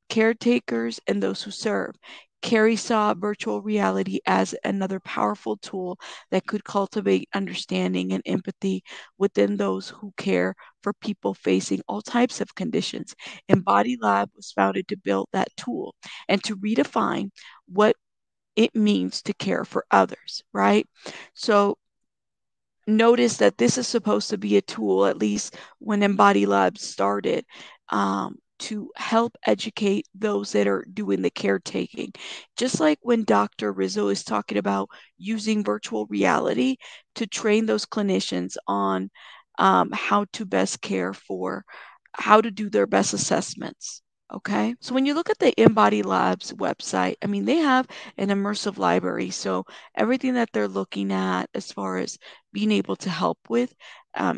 caretakers and those who serve. Carrie saw virtual reality as another powerful tool that could cultivate understanding and empathy within those who care for people facing all types of conditions. Embody Lab was founded to build that tool and to redefine what it means to care for others, right? So notice that this is supposed to be a tool, at least when Embody Labs started, to help educate those that are doing the caretaking. Just like when Dr. Rizzo is talking about using virtual reality to train those clinicians on how to best care for, how to do their best assessments. Okay, so when you look at the Embody Labs website, I mean, they have an immersive library. So everything that they're looking at as far as being able to help with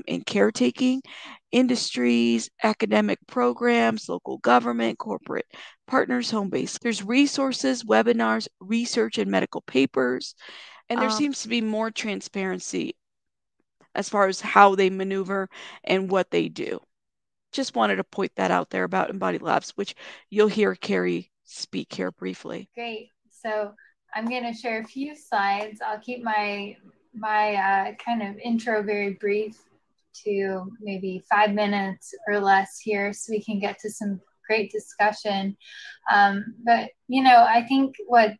in caretaking, industries, academic programs, local government, corporate partners, home base. There's resources, webinars, research, and medical papers. And there seems to be more transparency as far as how they maneuver and what they do. Just wanted to point that out there about Embody Labs, which you'll hear Carrie speak here briefly. Great. So I'm going to share a few slides. I'll keep my kind of intro very brief to maybe 5 minutes or less here so we can get to some great discussion. But, you know, I think what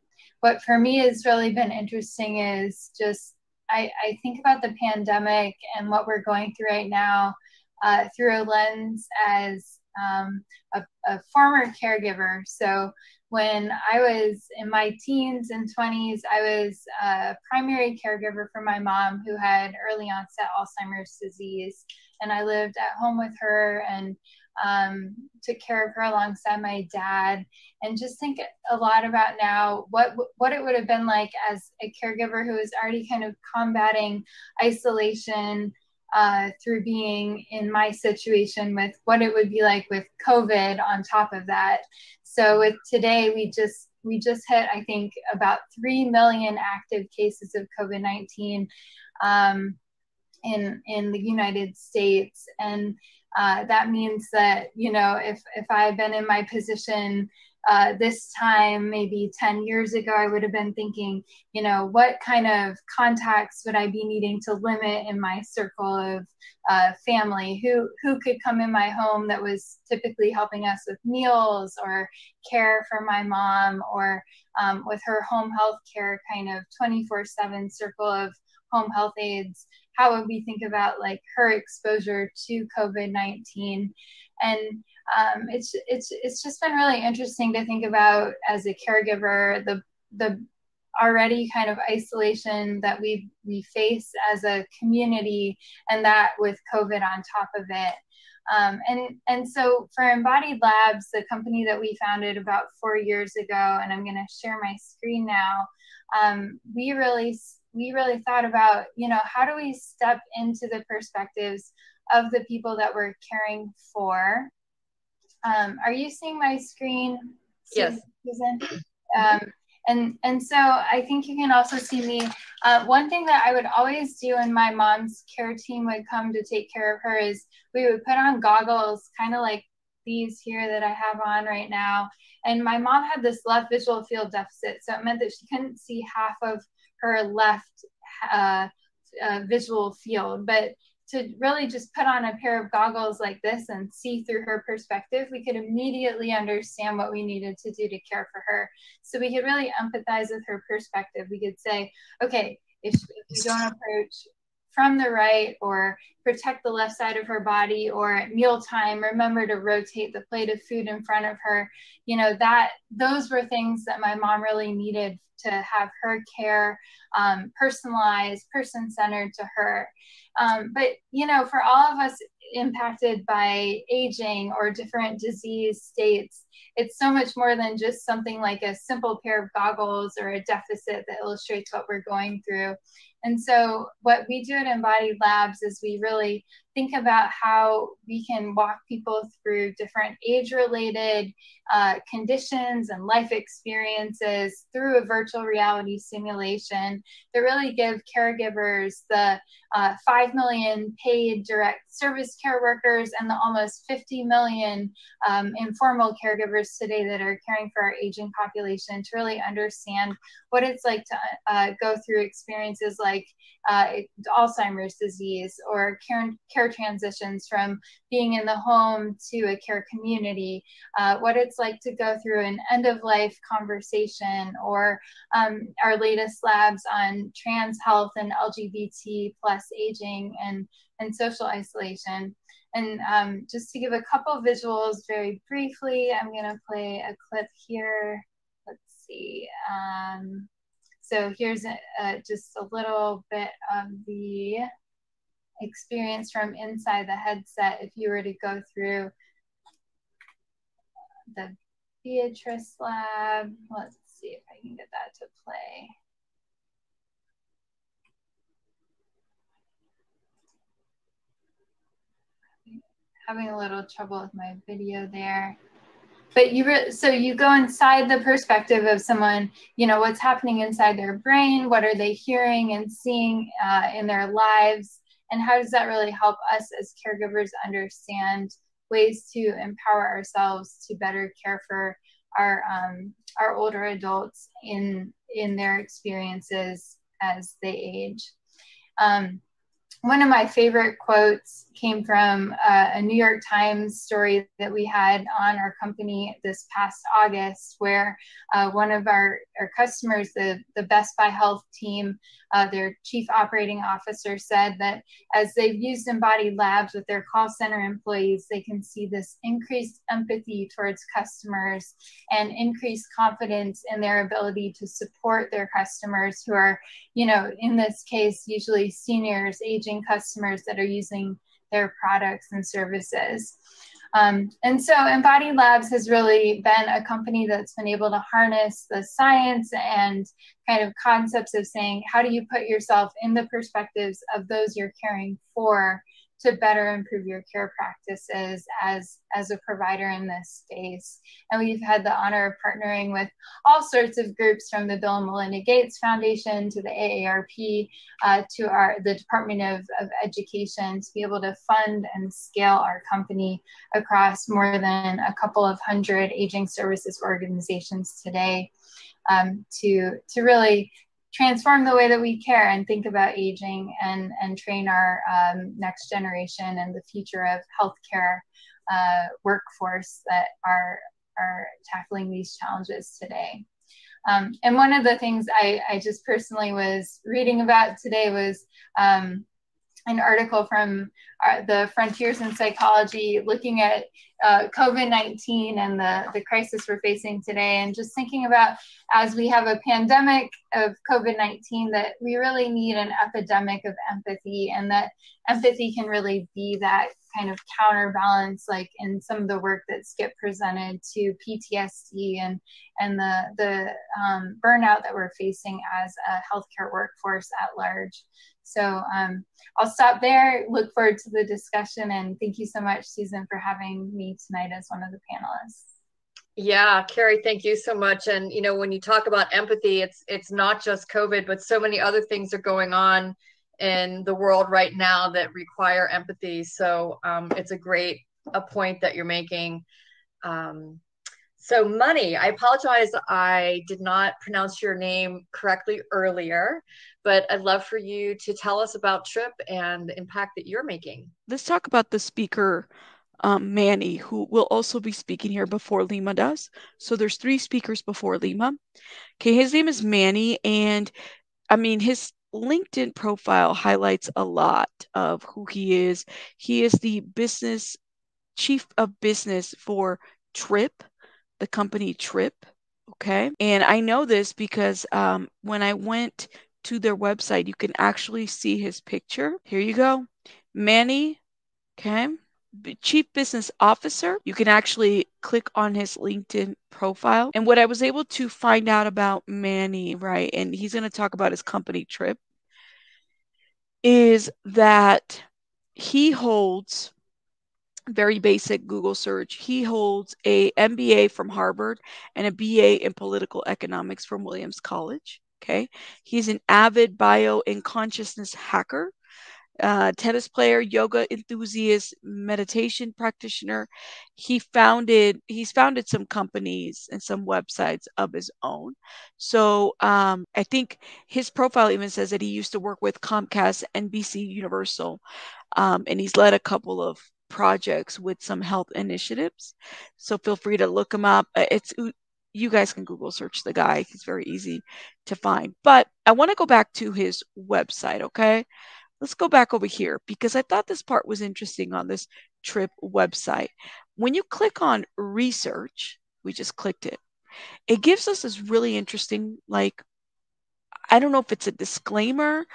for me has really been interesting is just I think about the pandemic and what we're going through right now through a lens as a former caregiver. So when I was in my teens and 20s, I was a primary caregiver for my mom who had early onset Alzheimer's disease. And I lived at home with her and took care of her alongside my dad. And just think a lot about now what it would have been like as a caregiver who was already kind of combating isolation through being in my situation, with what it would be like with COVID on top of that. So with today, we just hit, I think, about 3 million active cases of COVID-19 in the United States. And that means that, you know, if I had been in my position this time, maybe 10 years ago, I would have been thinking, you know, what kind of contacts would I be needing to limit in my circle of family? Who could come in my home that was typically helping us with meals or care for my mom, or with her home health care kind of 24/7 circle of home health aides? How would we think about like her exposure to COVID-19? And it's just been really interesting to think about as a caregiver, the already kind of isolation that we face as a community, and that with COVID on top of it. And so for Embodied Labs, the company that we founded about 4 years ago, and I'm going to share my screen now, we really thought about, you know, how do we step into the perspectives of the people that we're caring for. Are you seeing my screen? Yes. Susan? And so I think you can also see me. One thing that I would always do when my mom's care team would come to take care of her is we would put on goggles, kind of like these here that I have on right now. And my mom had this left visual field deficit, so it meant that she couldn't see half of her left visual field. But to really just put on a pair of goggles like this and see through her perspective, we could immediately understand what we needed to do to care for her. So we could really empathize with her perspective. We could say, okay, if you don't approach from the right, or protect the left side of her body, or at mealtime, remember to rotate the plate of food in front of her. You know, those were things that my mom really needed to have her care personalized, person-centered to her. But, you know, for all of us impacted by aging or different disease states, it's so much more than just something like a simple pair of goggles or a deficit that illustrates what we're going through. And so what we do at Embodied Labs is we really think about how we can walk people through different age-related conditions and life experiences through a virtual reality simulation that really give caregivers the 5 million paid direct service care workers and the almost 50 million informal caregivers today that are caring for our aging population to really understand what it's like to go through experiences like Alzheimer's disease or care transitions from being in the home to a care community, what it's like to go through an end-of-life conversation, or our latest labs on trans health and LGBT plus aging and social isolation. And just to give a couple visuals very briefly, I'm going to play a clip here. Let's see. So here's just a little bit of the experience from inside the headset if you were to go through the Beatrice lab. Let's see if I can get that to play. Having a little trouble with my video there. But so you go inside the perspective of someone, you know, what's happening inside their brain, what are they hearing and seeing in their lives, and how does that really help us as caregivers understand ways to empower ourselves to better care for our older adults in their experiences as they age. One of my favorite quotes came from a New York Times story that we had on our company this past August, where one of our customers, the Best Buy Health team, their chief operating officer said that as they've used Embodied Labs with their call center employees, they can see this increased empathy towards customers and increased confidence in their ability to support their customers who are, you know, in this case, usually seniors, aging customers that are using their products and services. And so Embodied Labs has really been a company that's been able to harness the science and kind of concepts of saying, how do you put yourself in the perspectives of those you're caring for to better improve your care practices as a provider in this space. And we've had the honor of partnering with all sorts of groups, from the Bill and Melinda Gates Foundation to the AARP to the Department of Education, to be able to fund and scale our company across more than a couple of hundred aging services organizations today, to really transform the way that we care and think about aging and train our next generation and the future of healthcare workforce that are tackling these challenges today. And one of the things I just personally was reading about today was an article from the Frontiers in Psychology looking at COVID-19 and the crisis we're facing today, and just thinking about, as we have a pandemic of COVID-19, that we really need an epidemic of empathy, and that empathy can really be that kind of counterbalance, like in some of the work that Skip presented, to PTSD and the burnout that we're facing as a healthcare workforce at large. So I'll stop there, look forward to the discussion, and thank you so much, Susan, for having me tonight as one of the panelists. Yeah, Carrie, thank you so much. And, you know, when you talk about empathy, it's not just COVID, but so many other things are going on in the world right now that require empathy. So it's a point that you're making. So Money, I apologize, I did not pronounce your name correctly earlier, but I'd love for you to tell us about TRIP and the impact that you're making. Let's talk about the speaker, Manny, who will also be speaking here before Lima does. So there's 3 speakers before Lima. Okay, his name is Manny, and I mean, his LinkedIn profile highlights a lot of who he is. He is the chief of business for TRIP, the company TRIP. Okay. And I know this because when I went to their website, you can actually see his picture. Here you go. Manny, okay, Chief Business Officer. You can actually click on his LinkedIn profile. And what I was able to find out about Manny, right, and he's going to talk about his company TRIP. is that he holds, very basic Google search, he holds a MBA from Harvard and a BA in political economics from Williams College. Okay. He's an avid bio and consciousness hacker, tennis player, yoga enthusiast, meditation practitioner. He's founded some companies and some websites of his own. So I think his profile even says that he used to work with Comcast, NBC Universal, and he's led a couple of projects with some health initiatives. So feel free to look him up. You guys can Google search the guy. He's very easy to find. But I want to go back to his website, okay? Let's go back over here because I thought this part was interesting on this TRIP website. When you click on research, we just clicked it. It gives us this really interesting, like, I don't know if it's a disclaimer.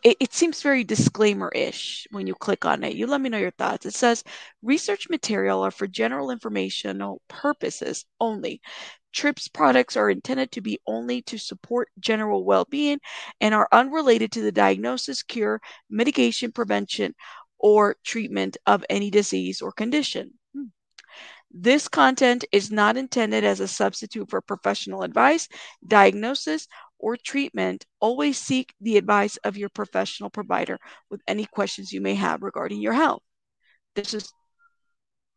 It seems very disclaimer-ish when you click on it. You let me know your thoughts. It says research material are for general informational purposes only. TRIPS products are intended to be only to support general well-being and are unrelated to the diagnosis, cure, mitigation, prevention, or treatment of any disease or condition. This content is not intended as a substitute for professional advice, diagnosis, or treatment. Always seek the advice of your professional provider with any questions you may have regarding your health. This is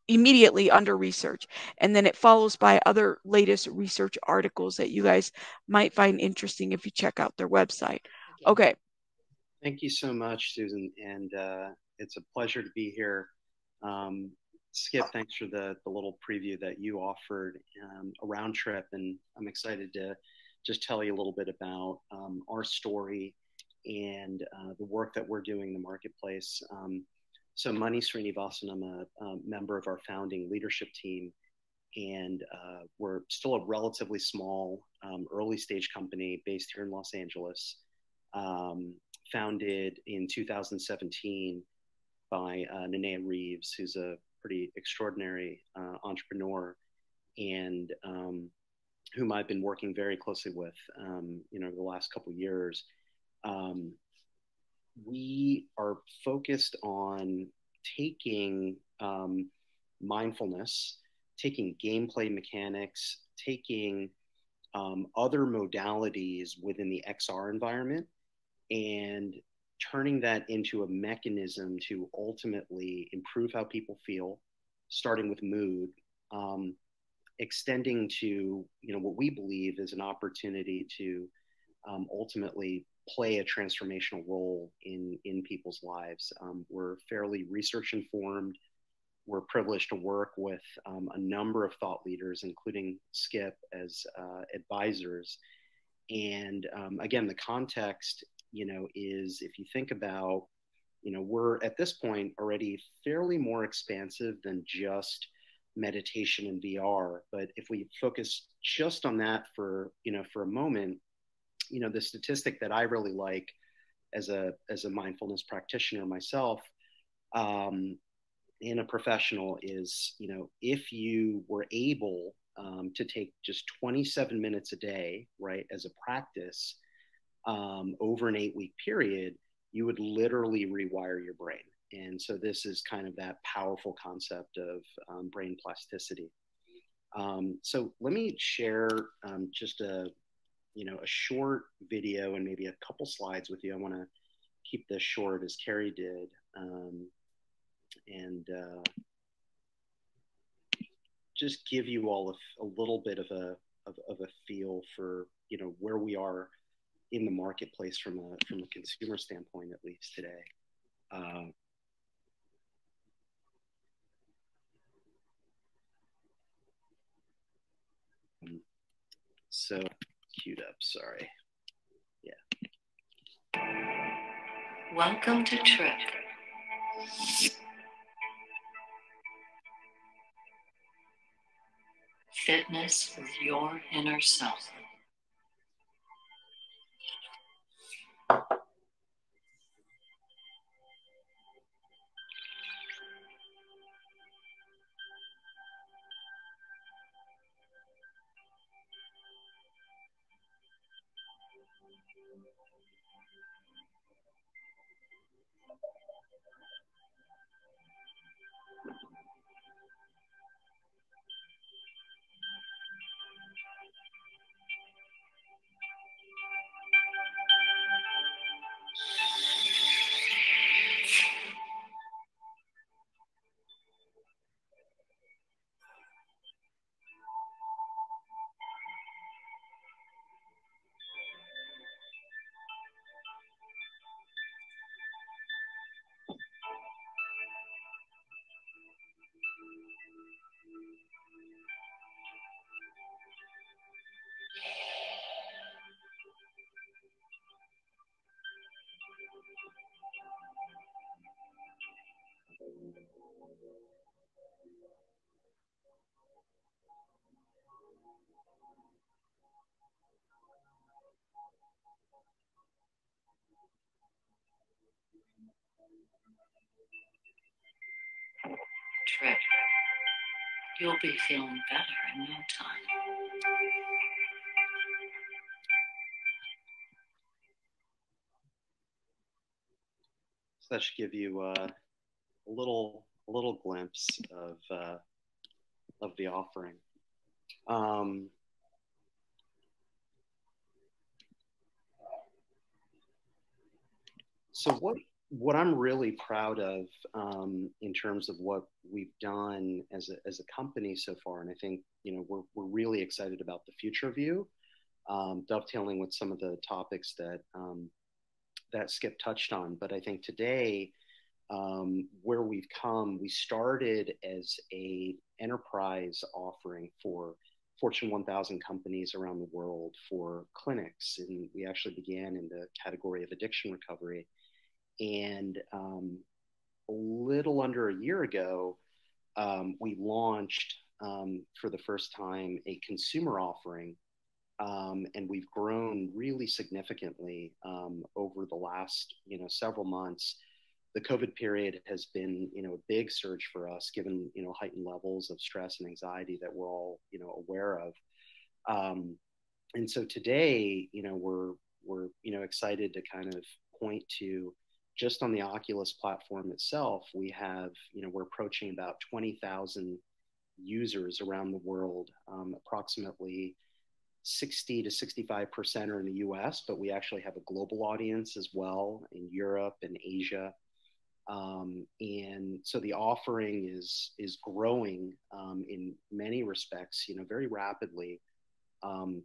immediately under research, and then it follows by other latest research articles that you guys might find interesting if you check out their website. Okay. Thank you so much, Susan, and it's a pleasure to be here. Skip, thanks for the little preview that you offered around TRIP, and I'm excited to just tell you a little bit about our story and the work that we're doing in the marketplace. So Mani Srinivasan, I'm a member of our founding leadership team, and we're still a relatively small early stage company based here in Los Angeles, founded in 2017 by Neneh Reeves, who's a pretty extraordinary entrepreneur, and whom I've been working very closely with, the last couple of years. We are focused on taking mindfulness, taking gameplay mechanics, taking other modalities within the XR environment, and turning that into a mechanism to ultimately improve how people feel, starting with mood, extending to what we believe is an opportunity to ultimately play a transformational role in people's lives. We're fairly research informed. We're privileged to work with a number of thought leaders, including Skip, as advisors. And again, the context, is, if you think about, we're at this point already fairly more expansive than just meditation and VR. But if we focus just on that for a moment, the statistic that I really like as a mindfulness practitioner myself, and a professional is, if you were able to take just 27 minutes a day, right, as a practice, over an 8-week period, you would literally rewire your brain. And so this is kind of that powerful concept of brain plasticity. So let me share just a short video and maybe a couple slides with you. I want to keep this short, as Carrie did, and just give you all a little bit of a feel for where we are in the marketplace from a consumer standpoint, at least today. So queued up, sorry. Yeah. Welcome to TRIP. Fitness with your inner self. Trip. You'll be feeling better in no time. So that should give you a little glimpse of the offering. So what I'm really proud of in terms of what we've done as a company so far, and I think we're really excited about the future view, dovetailing with some of the topics that Skip touched on. But I think today, where we've come, we started as a enterprise offering for Fortune 1000 companies around the world for clinics, and we actually began in the category of addiction recovery. And a little under a year ago, we launched for the first time a consumer offering, and we've grown really significantly over the last several months. The COVID period has been a big surge for us, given heightened levels of stress and anxiety that we're all aware of. And so today, we're excited to kind of point to, just on the Oculus platform itself, we have, we're approaching about 20,000 users around the world. Approximately 60 to 65% are in the US, but we actually have a global audience as well in Europe and Asia. And so the offering is growing in many respects, very rapidly.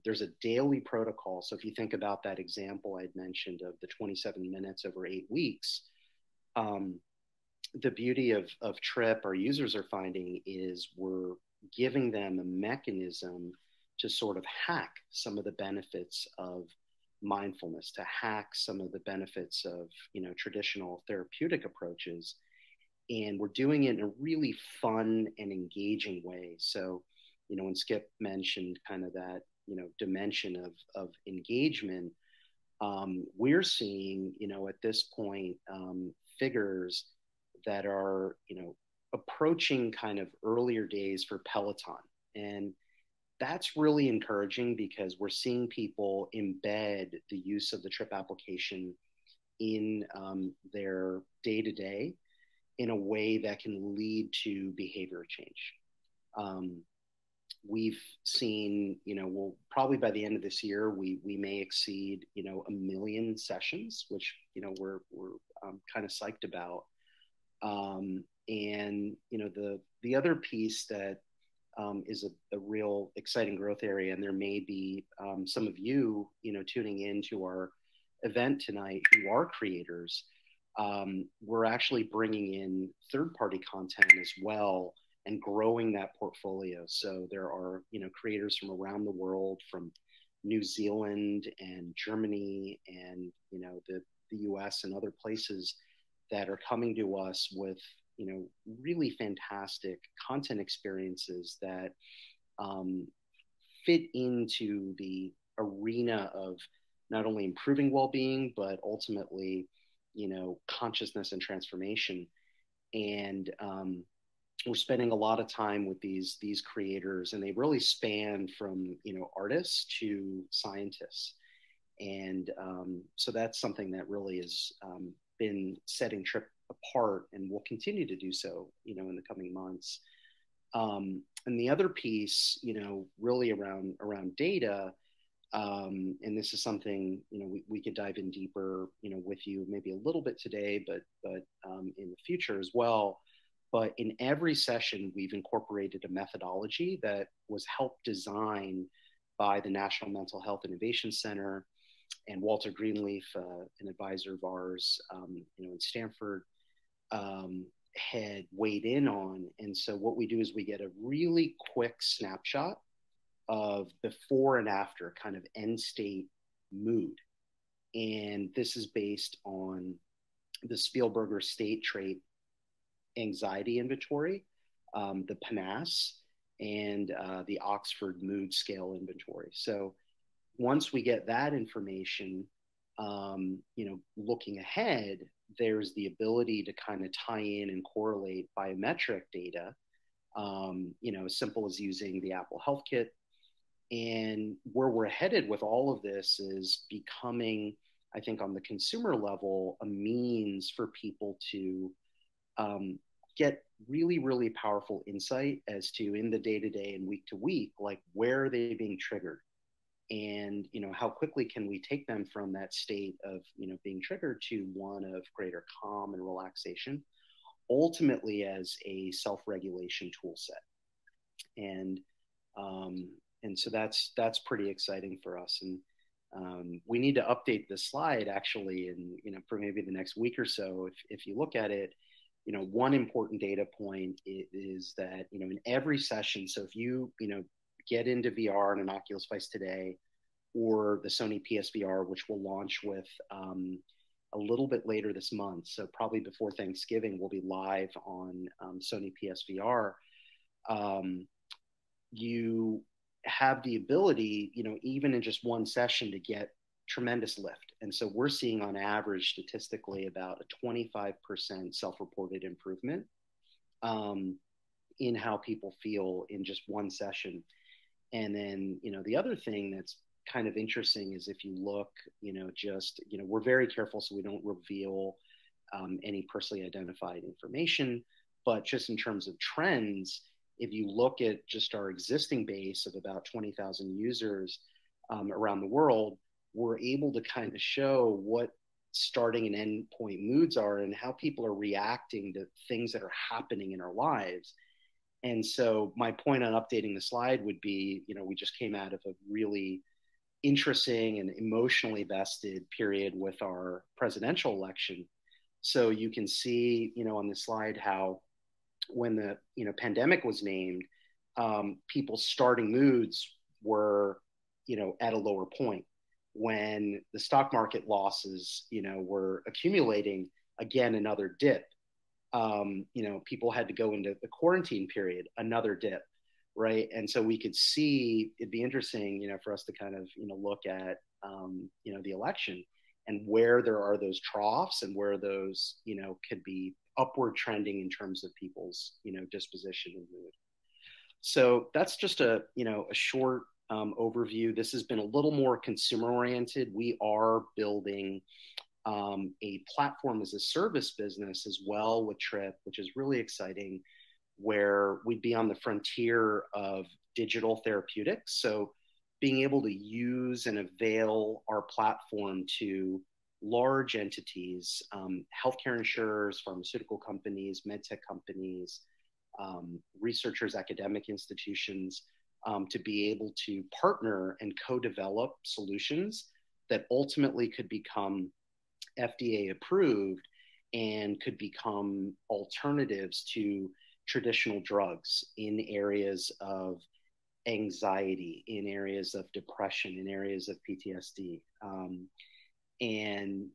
There's a daily protocol. So if you think about that example I'd mentioned of the 27 minutes over 8 weeks, the beauty of Trip, our users are finding, is we're giving them a mechanism to sort of hack some of the benefits of mindfulness, to hack some of the benefits of traditional therapeutic approaches. And we're doing it in a really fun and engaging way. So when Skip mentioned kind of that, dimension of engagement, we're seeing, at this point, figures that are, approaching kind of earlier days for Peloton. And that's really encouraging because we're seeing people embed the use of the Trip application in their day-to-day in a way that can lead to behavior change. We've seen, well, probably by the end of this year, we may exceed, 1 million sessions, which, we're kind of psyched about. And, the other piece that is a real exciting growth area, and there may be some of you, tuning into our event tonight who are creators, we're actually bringing in third-party content as well and growing that portfolio. So there are, creators from around the world, from New Zealand and Germany and, the US and other places, that are coming to us with, really fantastic content experiences that fit into the arena of not only improving well-being, but ultimately, consciousness and transformation. And we're spending a lot of time with these creators, and they really span from artists to scientists. And so that's something that really has been setting Trip apart, and will continue to do so in the coming months. And the other piece, really around data, and this is something we could dive in deeper with you maybe a little bit today, but in the future as well. But in every session, we've incorporated a methodology that was helped design by the National Mental Health Innovation Center, and Walter Greenleaf, an advisor of ours, in Stanford, had weighed in on. And so what we do is we get a really quick snapshot of before and after, kind of end state mood. And this is based on the Spielberger State Trait Anxiety Inventory, the PNAS, and the Oxford Mood Scale Inventory. So once we get that information, looking ahead, there's the ability to kind of tie in and correlate biometric data, as simple as using the Apple Health Kit. And where we're headed with all of this is becoming, I think, on the consumer level, a means for people to get really, really powerful insight as to, in the day-to-day and week-to-week, like, where are they being triggered? And, how quickly can we take them from that state of, being triggered to one of greater calm and relaxation, ultimately as a self-regulation tool set. And so that's pretty exciting for us. And we need to update this slide actually, for maybe the next week or so. If you look at it, one important data point is that, in every session, so if you, get into VR and an Oculus Device today, or the Sony PSVR, which will launch with a little bit later this month, so probably before Thanksgiving, we'll be live on Sony PSVR. You have the ability, even in just one session, to get tremendous lift. And so we're seeing on average statistically about a 25% self-reported improvement in how people feel in just one session. And then, the other thing that's kind of interesting is if you look, we're very careful so we don't reveal any personally identified information, but just in terms of trends, if you look at just our existing base of about 20,000 users around the world, we're able to kind of show what starting and end point moods are and how people are reacting to things that are happening in our lives. And so my point on updating the slide would be, we just came out of a really interesting and emotionally vested period with our presidential election. So you can see, on the slide how when the pandemic was named, people's starting moods were, at a lower point. When the stock market losses, were accumulating, again, another dip. People had to go into the quarantine period, another dip, right? And so we could see, it'd be interesting, for us to kind of, look at, the election and where there are those troughs and where those, could be upward trending in terms of people's, disposition and mood. So that's just a short overview. This has been a little more consumer oriented. We are building a platform as a service business as well with Trip, which is really exciting, where we'd be on the frontier of digital therapeutics. So being able to use and avail our platform to large entities, healthcare insurers, pharmaceutical companies, medtech companies, researchers, academic institutions, to be able to partner and co-develop solutions that ultimately could become FDA approved and could become alternatives to traditional drugs in areas of anxiety, in areas of depression, in areas of PTSD. And,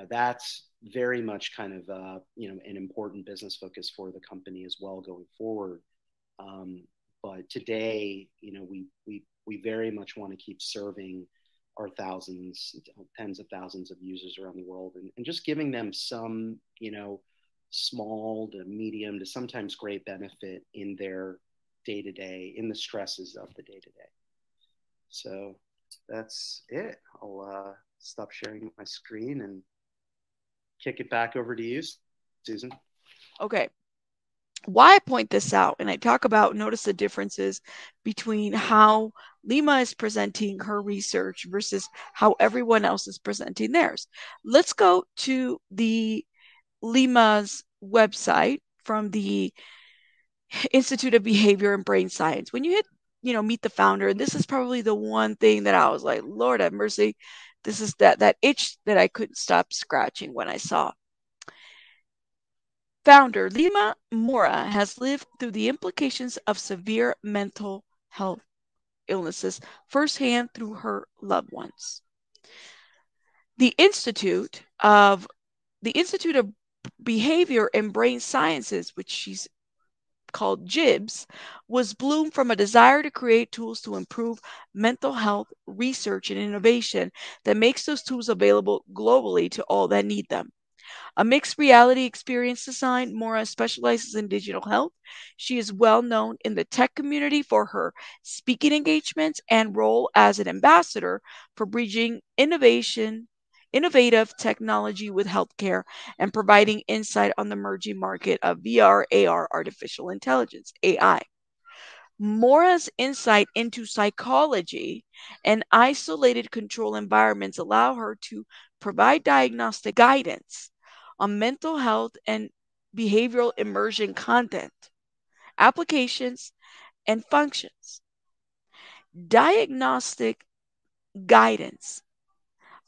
that's very much kind of, an important business focus for the company as well going forward. But today, we very much want to keep serving our thousands, tens of thousands of users around the world, and just giving them some, small to medium to sometimes great benefit in their day-to-day, in the stresses of the day-to-day. So that's it. I'll stop sharing my screen and kick it back over to you, Susan. Okay. Why I point this out, and I talk about, notice the differences between how Lima is presenting her research versus how everyone else is presenting theirs. Let's go to the Lima's website from the Institute of Behavior and Brain Science. When you hit, meet the founder, and this is probably the one thing that I was like, Lord have mercy, this is that itch that I couldn't stop scratching when I saw. Founder Lima Mora has lived through the implications of severe mental health illnesses firsthand through her loved ones. The Institute of Behavior and Brain Sciences, which she's called JIBBS, was bloomed from a desire to create tools to improve mental health research and innovation that makes those tools available globally to all that need them. A mixed reality experience design, Mora specializes in digital health. She is well known in the tech community for her speaking engagements and role as an ambassador for bridging innovative technology with healthcare and providing insight on the emerging market of VR, AR, artificial intelligence, AI. Mora's insight into psychology and isolated control environments allow her to provide diagnostic guidance on mental health and behavioral immersion content, applications, and functions. Diagnostic guidance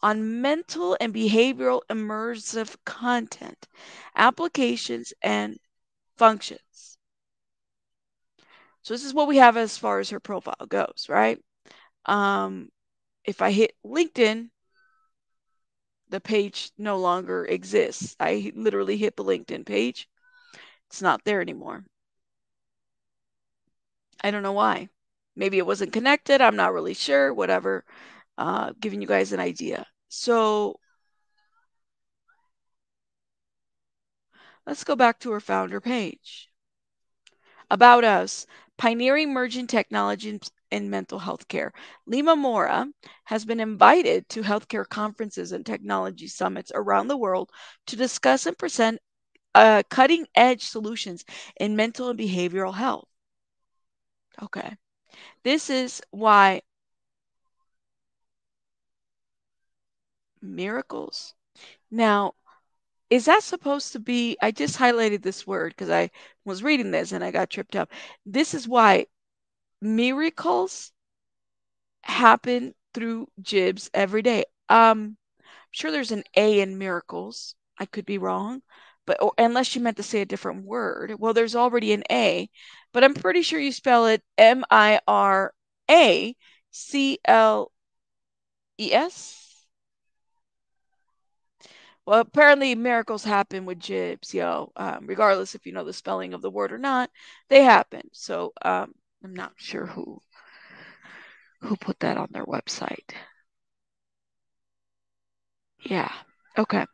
on mental and behavioral immersive content, applications, and functions. So this is what we have as far as her profile goes, right? If I hit LinkedIn, the page no longer exists. I literally hit the LinkedIn page. It's not there anymore. I don't know why. Maybe it wasn't connected. I'm not really sure. Whatever. Giving you guys an idea. So let's go back to her founder page. About us, pioneering emerging technologies in mental health care. Lima Mora has been invited to healthcare conferences and technology summits around the world to discuss and present cutting edge solutions in mental and behavioral health. Okay. This is why miracles. Now, is that supposed to be? I just highlighted this word because I was reading this and I got tripped up. This is why miracles happen through JIBBS every day. I'm sure there's an A in miracles. I could be wrong, but unless you meant to say a different word. Well, there's already an A, but I'm pretty sure you spell it Miracles. Well, apparently miracles happen with JIBBS, yo. Regardless if you know the spelling of the word or not, they happen. So I'm not sure who put that on their website. Yeah. Okay.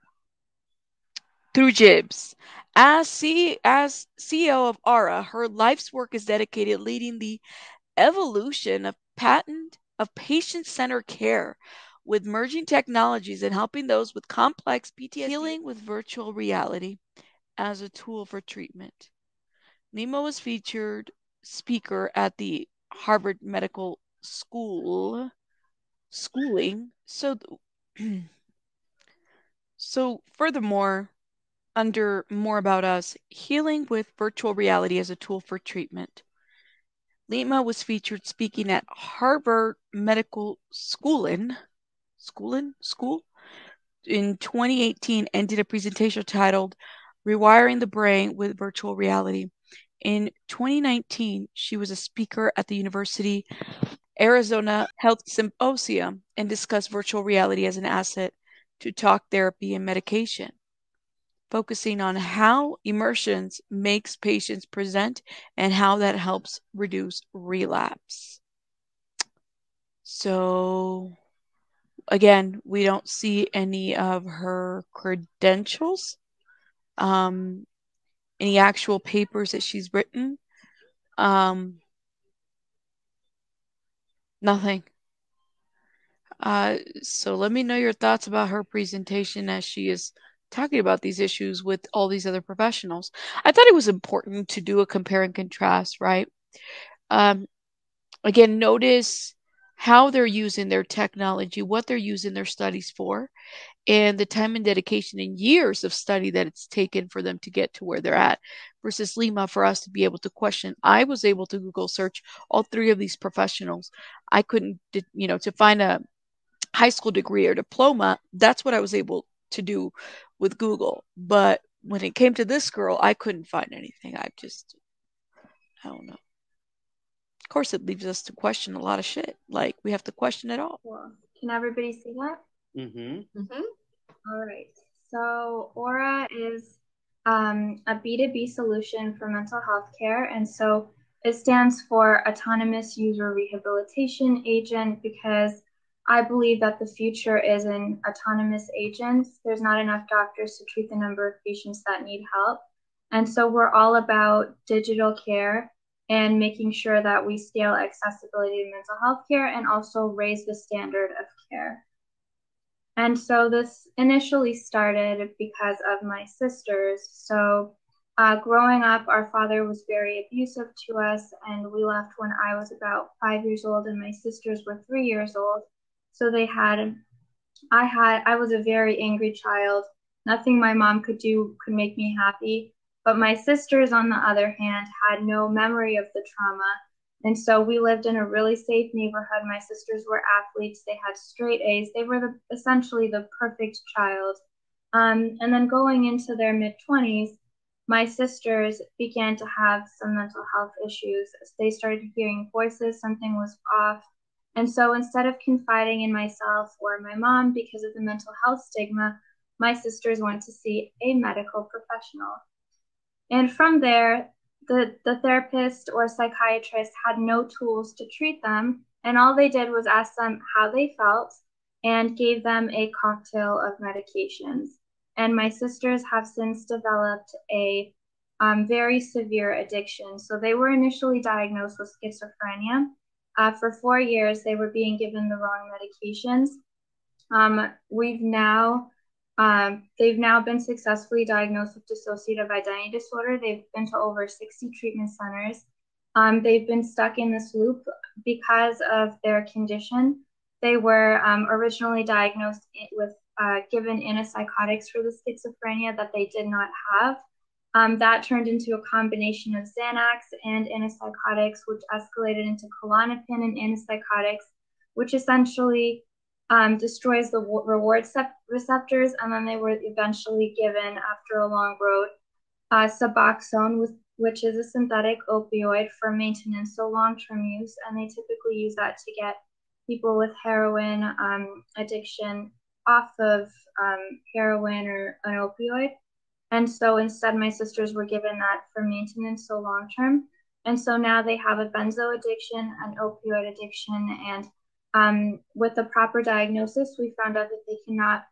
Through JIBBS. As CEO of ARA, her life's work is dedicated leading the evolution of patient-centered care with merging technologies and helping those with complex PTSD healing with virtual reality as a tool for treatment. Lima was featured speaker at the Harvard Medical schooling. So furthermore, under More About Us, healing with virtual reality as a tool for treatment. Lima was featured speaking at Harvard Medical School in 2018 and did a presentation titled Rewiring the Brain with Virtual Reality. In 2019, she was a speaker at the University Arizona Health Symposium and discussed virtual reality as an asset to talk therapy and medication, focusing on how immersions makes patients present and how that helps reduce relapse. So again, we don't see any of her credentials, any actual papers that she's written, nothing. So let me know your thoughts about her presentation as she is talking about these issues with all these other professionals. I thought it was important to do a compare and contrast, right? Again, notice how they're using their technology, what they're using their studies for, and the time and dedication and years of study that it's taken for them to get to where they're at versus Lima for us to be able to question. I was able to Google search all three of these professionals. I couldn't, to find a high school degree or diploma, that's what I was able to do with Google. But when it came to this girl, I couldn't find anything. I don't know. Of course, it leaves us to question a lot of shit. Like, we have to question it all. Well, can everybody see that? All right. So Aura is a B2B solution for mental health care. And so it stands for Autonomous User Rehabilitation Agent because I believe that the future is in autonomous agents. There's not enough doctors to treat the number of patients that need help. And so we're all about digital care and making sure that we scale accessibility to mental health care and also raise the standard of care. And so this initially started because of my sisters. So growing up, our father was very abusive to us, and we left when I was about 5 years old and my sisters were 3 years old. So I was a very angry child. Nothing my mom could do could make me happy. But my sisters, on the other hand, had no memory of the trauma. And so we lived in a really safe neighborhood. My sisters were athletes. They had straight A's. They were essentially the perfect child. And then going into their mid-20s, my sisters began to have some mental health issues. They started hearing voices, something was off. And so instead of confiding in myself or my mom because of the mental health stigma, my sisters went to see a medical professional. And from there, the therapist or psychiatrist had no tools to treat them, and all they did was ask them how they felt and gave them a cocktail of medications. And my sisters have since developed a very severe addiction. So they were initially diagnosed with schizophrenia. For 4 years, they were being given the wrong medications. They've now been successfully diagnosed with dissociative identity disorder. They've been to over 60 treatment centers. They've been stuck in this loop because of their condition. They were originally diagnosed with given antipsychotics for the schizophrenia that they did not have. That turned into a combination of Xanax and antipsychotics, which escalated into Klonopin and antipsychotics, which essentially destroys the reward receptors. And then they were eventually given, after a long road, Suboxone, which is a synthetic opioid for maintenance, so long-term use. And they typically use that to get people with heroin addiction off of heroin or an opioid. And so instead, my sisters were given that for maintenance, so long-term. And so now they have a benzo addiction, an opioid addiction, and with the proper diagnosis, we found out that they cannot,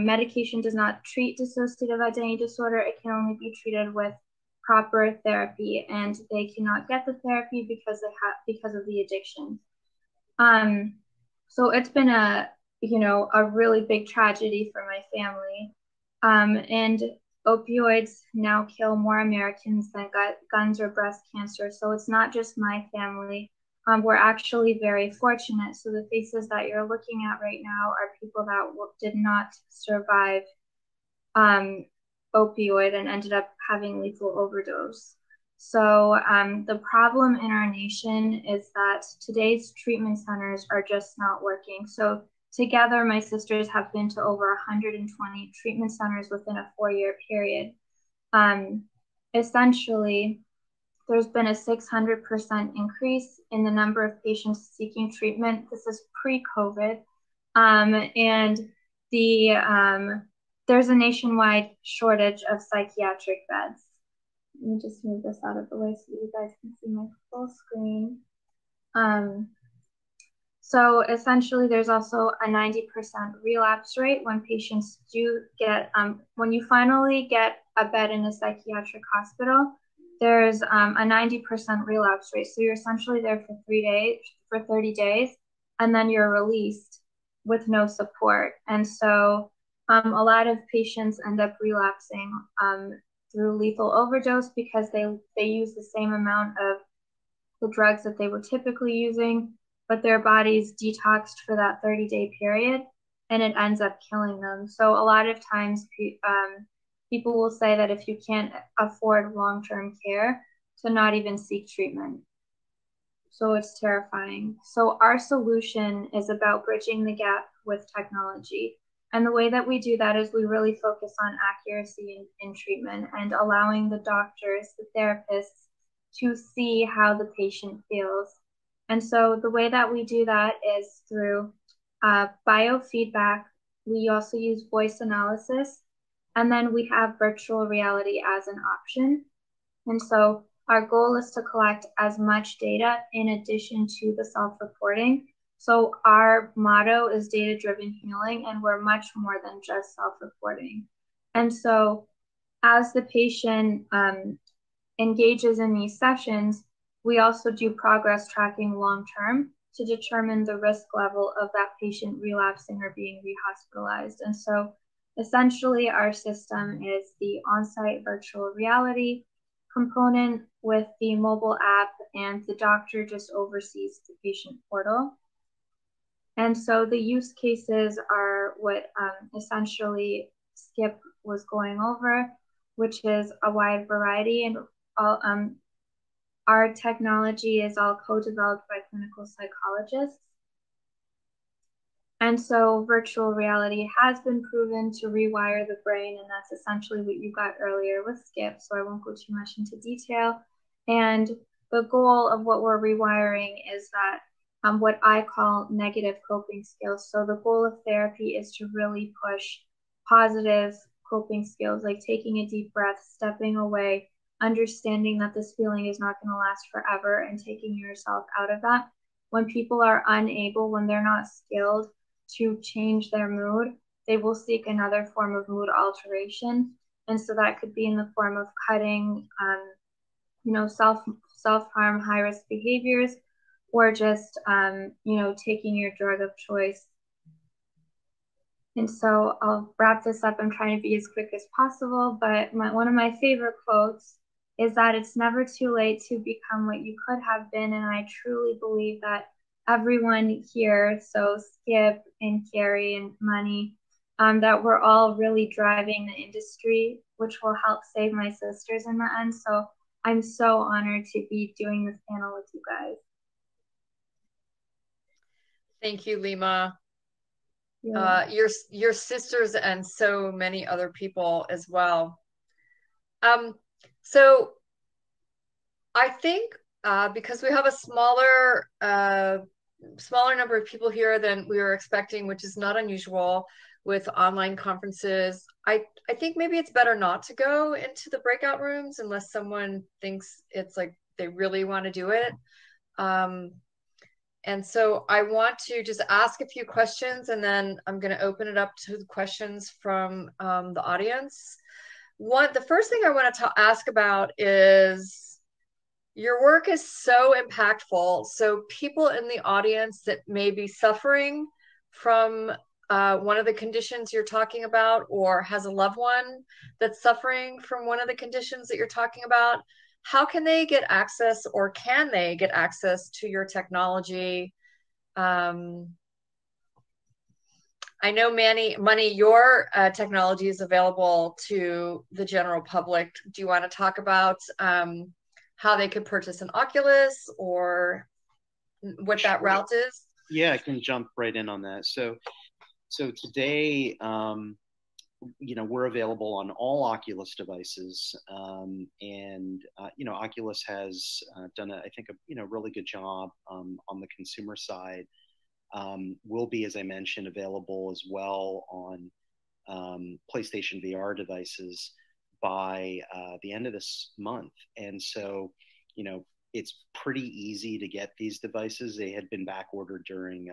medication does not treat dissociative identity disorder. It can only be treated with proper therapy, and they cannot get the therapy because of the addiction. So it's been a really big tragedy for my family. And opioids now kill more Americans than guns or breast cancer. So it's not just my family. We're actually very fortunate. So the faces that you're looking at right now are people that did not survive opioid and ended up having lethal overdose. So the problem in our nation is that today's treatment centers are just not working. So together, my sisters have been to over 120 treatment centers within a 4-year period. Essentially, there's been a 600% increase in the number of patients seeking treatment. This is pre-COVID. And there's a nationwide shortage of psychiatric beds. Let me just move this out of the way so you guys can see my full screen. So essentially, there's also a 90% relapse rate when patients do get, when you finally get a bed in a psychiatric hospital, there's a 90% relapse rate. So you're essentially there for 30 days, and then you're released with no support. And so a lot of patients end up relapsing through lethal overdose because they use the same amount of the drugs that they were typically using, but their body's detoxed for that 30-day period, and it ends up killing them. So a lot of times people will say that if you can't afford long-term care, to not even seek treatment. So it's terrifying. So our solution is about bridging the gap with technology. And the way that we do that is we really focus on accuracy in treatment and allowing the doctors, the therapists, to see how the patient feels. And so the way that we do that is through biofeedback. We also use voice analysis, and then we have virtual reality as an option. And so our goal is to collect as much data in addition to the self-reporting So our motto is data-driven healing, and we're much more than just self-reporting. And so as the patient engages in these sessions, we also do progress tracking long-term to determine the risk level of that patient relapsing or being rehospitalized. And so essentially our system is the on-site virtual reality component with the mobile app, and the doctor just oversees the patient portal. And so the use cases are what essentially Skip was going over, which is a wide variety, and all, our technology is all co-developed by clinical psychologists. And so virtual reality has been proven to rewire the brain, and that's essentially what you got earlier with Skip, so I won't go too much into detail. And the goal of what we're rewiring is that what I call negative coping skills. So the goal of therapy is to really push positive coping skills, like taking a deep breath, stepping away, understanding that this feeling is not going to last forever, and taking yourself out of that. When people are unable, when they're not skilled to change their mood, they will seek another form of mood alteration. And so that could be in the form of cutting, self-harm, high-risk behaviors, or just, taking your drug of choice. And so I'll wrap this up. I'm trying to be as quick as possible, but one of my favorite quotes is that it's never too late to become what you could have been. And I truly believe that everyone here, so Skip and Carrie and Money, that we're all really driving the industry, which will help save my sisters in the end. So I'm so honored to be doing this panel with you guys. Thank you, Lima. Your sisters and so many other people as well. So I think because we have a smaller number of people here than we were expecting, which is not unusual with online conferences, I think maybe it's better not to go into the breakout rooms unless someone thinks it's like they really want to do it. And so I want to just ask a few questions, and then I'm going to open it up to the questions from the audience. The first thing I want to ask about is your work is so impactful. So people in the audience that may be suffering from one of the conditions you're talking about, or has a loved one that's suffering from one of the conditions that you're talking about, how can they get access, or can they get access to your technology? I know Money, your technology is available to the general public. Do you want to talk about how they could purchase an Oculus, or what that route is? Yeah, I can jump right in on that. So today, we're available on all Oculus devices, and Oculus has done, I think, a really good job on the consumer side. Will be, as I mentioned, available as well on PlayStation VR devices by the end of this month. And so, it's pretty easy to get these devices. They had been back ordered during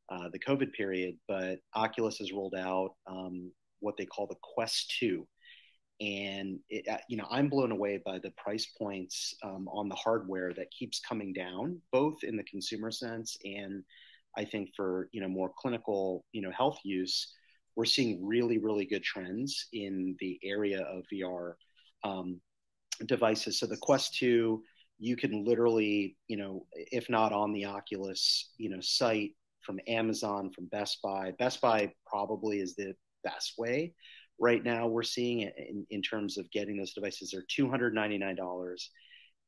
the COVID period, but Oculus has rolled out what they call the Quest 2. And I'm blown away by the price points on the hardware that keeps coming down, both in the consumer sense and I think for more clinical health use. We're seeing really, really good trends in the area of VR devices. So the Quest 2, you can literally, if not on the Oculus, site, from Amazon, from Best Buy. Best Buy probably is the best way right now. We're seeing it in terms of getting those devices. They're $299,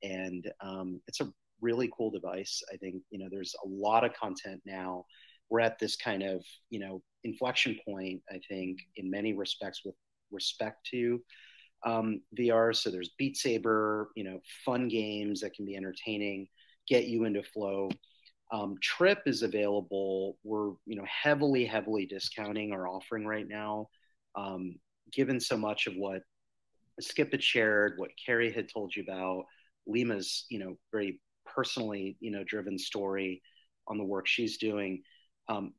and it's a really cool device. I think there's a lot of content now. We're at this kind of inflection point, I think, in many respects with respect to VR. So there's Beat Saber, fun games that can be entertaining, get you into flow. Trip is available. We're heavily discounting our offering right now, given so much of what Skip had shared, what Carrie had told you about, Lima's very personally driven story. on the work she's doing.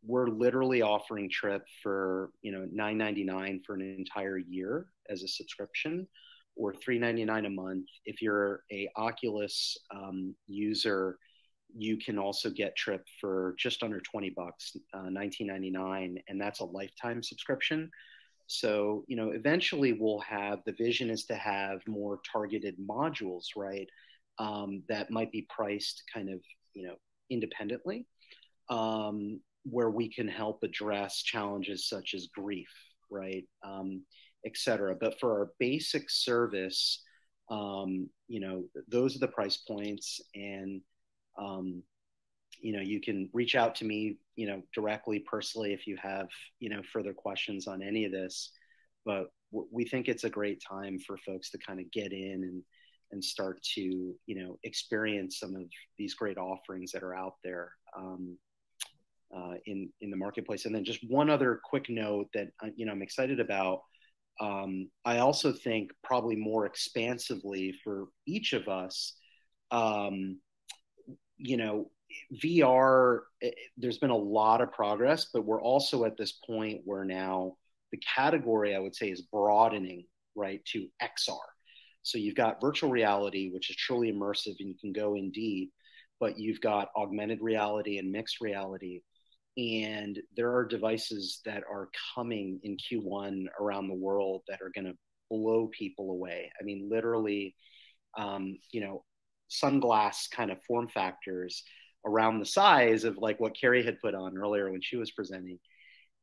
We're literally offering Trip for $9.99 for an entire year as a subscription, or $3.99 a month. If you're a Oculus user, you can also get Trip for just under $20, $19.99, and that's a lifetime subscription. So, eventually we'll have, the vision is to have more targeted modules, right? That might be priced kind of, independently, where we can help address challenges such as grief, right? Et cetera. But for our basic service, those are the price points. And, you can reach out to me, directly, personally, if you have, further questions on any of this. But we think it's a great time for folks to kind of get in and start to, experience some of these great offerings that are out there in the marketplace. And then just one other quick note that, I'm excited about. I also think probably more expansively for each of us, VR, there's been a lot of progress, but we're also at this point where now the category, I would say, is broadening, right, to XR. So you've got virtual reality, which is truly immersive and you can go in deep, but you've got augmented reality and mixed reality. And there are devices that are coming in Q1 around the world that are going to blow people away. I mean, literally, sunglass kind of form factors around the size of like what Carrie had put on earlier when she was presenting.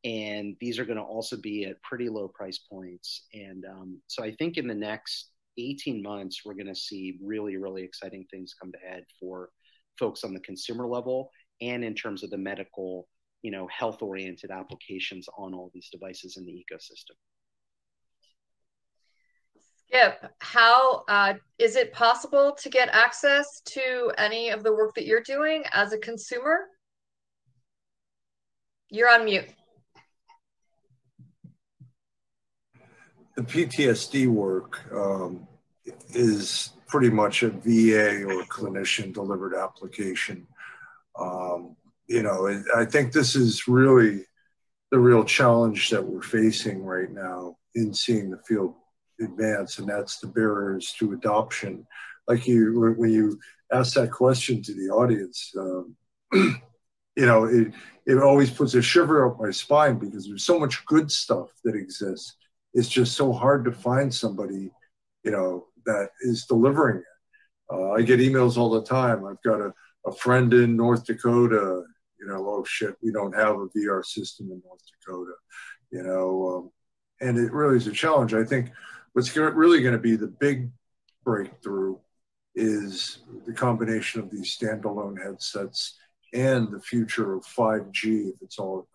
And these are going to also be at pretty low price points. And so I think in the next 18 months, we're going to see really, really exciting things come to head for folks on the consumer level and in terms of the medical, health-oriented applications on all these devices in the ecosystem. Skip, how is it possible to get access to any of the work that you're doing as a consumer? You're on mute. The PTSD work is pretty much a VA or clinician delivered application. I think this is really the real challenge that we're facing right now in seeing the field advance, and that's the barriers to adoption. Like when you ask that question to the audience, it always puts a shiver up my spine because there's so much good stuff that exists. It's just so hard to find somebody, that is delivering it. I get emails all the time. I've got a friend in North Dakota, oh shit, we don't have a VR system in North Dakota, and it really is a challenge. I think what's really going to be the big breakthrough is the combination of these standalone headsets and the future of 5G, if it's all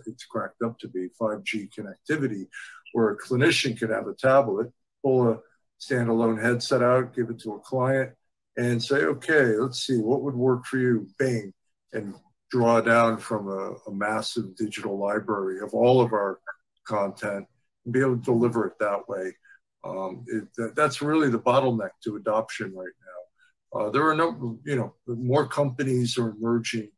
it's cracked up to be 5G connectivity, where a clinician could have a tablet, pull a standalone headset out, give it to a client, and say, okay, let's see, what would work for you? Bing, and draw down from a massive digital library of all of our content and be able to deliver it that way. That's really the bottleneck to adoption right now. There are more companies are emerging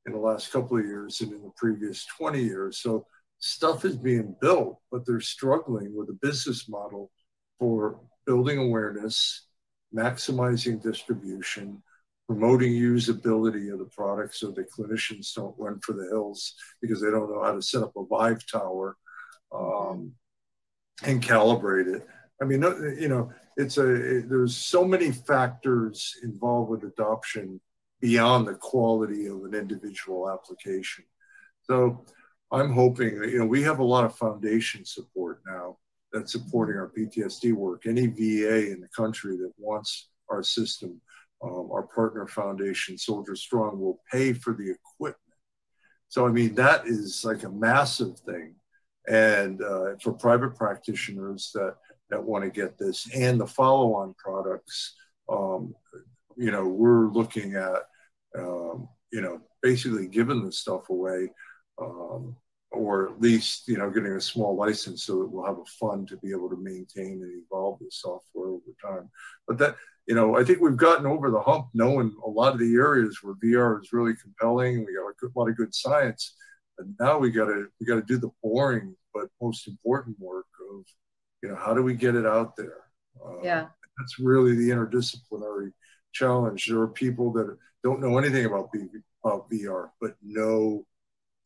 in the last couple of years than in the previous 20 years. So stuff is being built, but they're struggling with a business model for building awareness, maximizing distribution, promoting usability of the product so that clinicians don't run for the hills because they don't know how to set up a Vive tower and calibrate it. I mean, there's so many factors involved with adoption beyond the quality of an individual application. So I'm hoping, we have a lot of foundation support now that's supporting our PTSD work. Any VA in the country that wants our system, our partner foundation, Soldier Strong, will pay for the equipment. So, I mean, that is like a massive thing. And for private practitioners that want to get this and the follow-on products, we're looking at, basically giving this stuff away or or at least, getting a small license so that we'll have a fund to be able to maintain and evolve the software over time. But that, I think we've gotten over the hump knowing a lot of the areas where VR is really compelling. We got a lot of good science, and now we got to do the boring but most important work of, how do we get it out there? Yeah, that's really the interdisciplinary challenge. There are people that don't know anything about VR, but know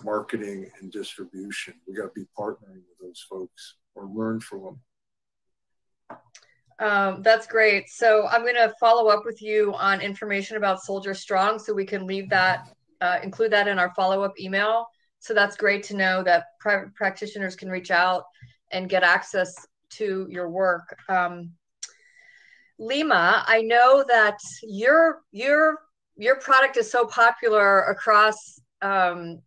marketing and distribution. We got to be partnering with those folks or learn from them. That's great. So I'm going to follow up with you on information about Soldier Strong, so we can leave that, include that in our follow-up email. So that's great to know that private practitioners can reach out and get access to your work. Lima, I know that your product is so popular across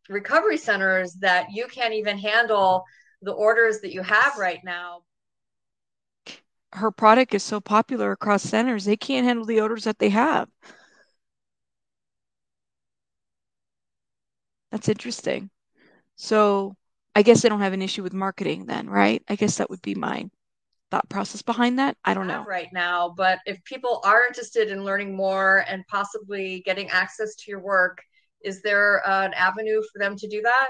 recovery centers that you can't even handle the orders that you have right now. Her product is so popular across centers, they can't handle the orders that they have. That's interesting. So I guess they don't have an issue with marketing then, right? I guess that would be my thought process behind that. I don't know right now, but if people are interested in learning more and possibly getting access to your work, is there an avenue for them to do that?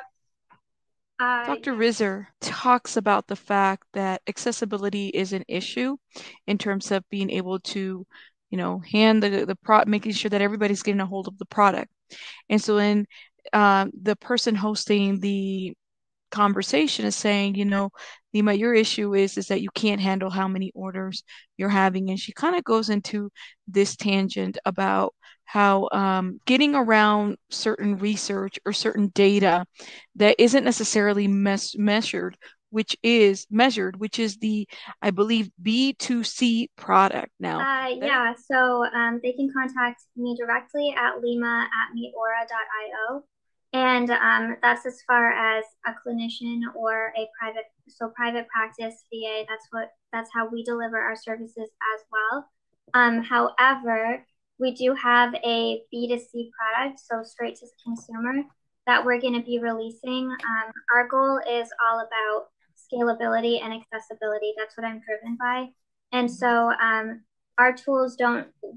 Dr. Rizzer talks about the fact that accessibility is an issue in terms of being able to, hand the product, making sure that everybody's getting a hold of the product. And so then the person hosting the conversation is saying, Lima, your issue is that you can't handle how many orders you're having. And she kind of goes into this tangent about how getting around certain research or certain data that isn't necessarily measured, which is the, I believe, B2C product now. Yeah, so they can contact me directly at lima@meetaura.io. And that's as far as a clinician or a private practice VA. That's how we deliver our services as well. However, we do have a B2C product, so straight to consumer, that we're going to be releasing. Our goal is all about scalability and accessibility. That's what I'm driven by. And so our tools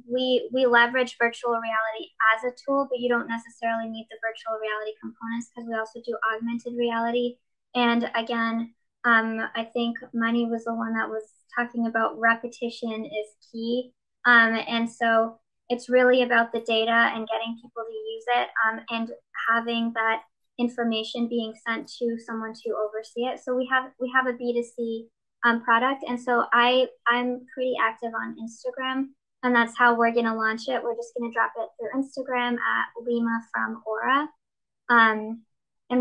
we leverage virtual reality as a tool, but you don't necessarily need the virtual reality components because we also do augmented reality. And again, I think Money was the one that was talking about repetition is key. And so it's really about the data and getting people to use it and having that information being sent to someone to oversee it. So we have a B2C product. And so I'm pretty active on Instagram, and that's how we're going to launch it. We're just going to drop it through Instagram at Lima from Aura. And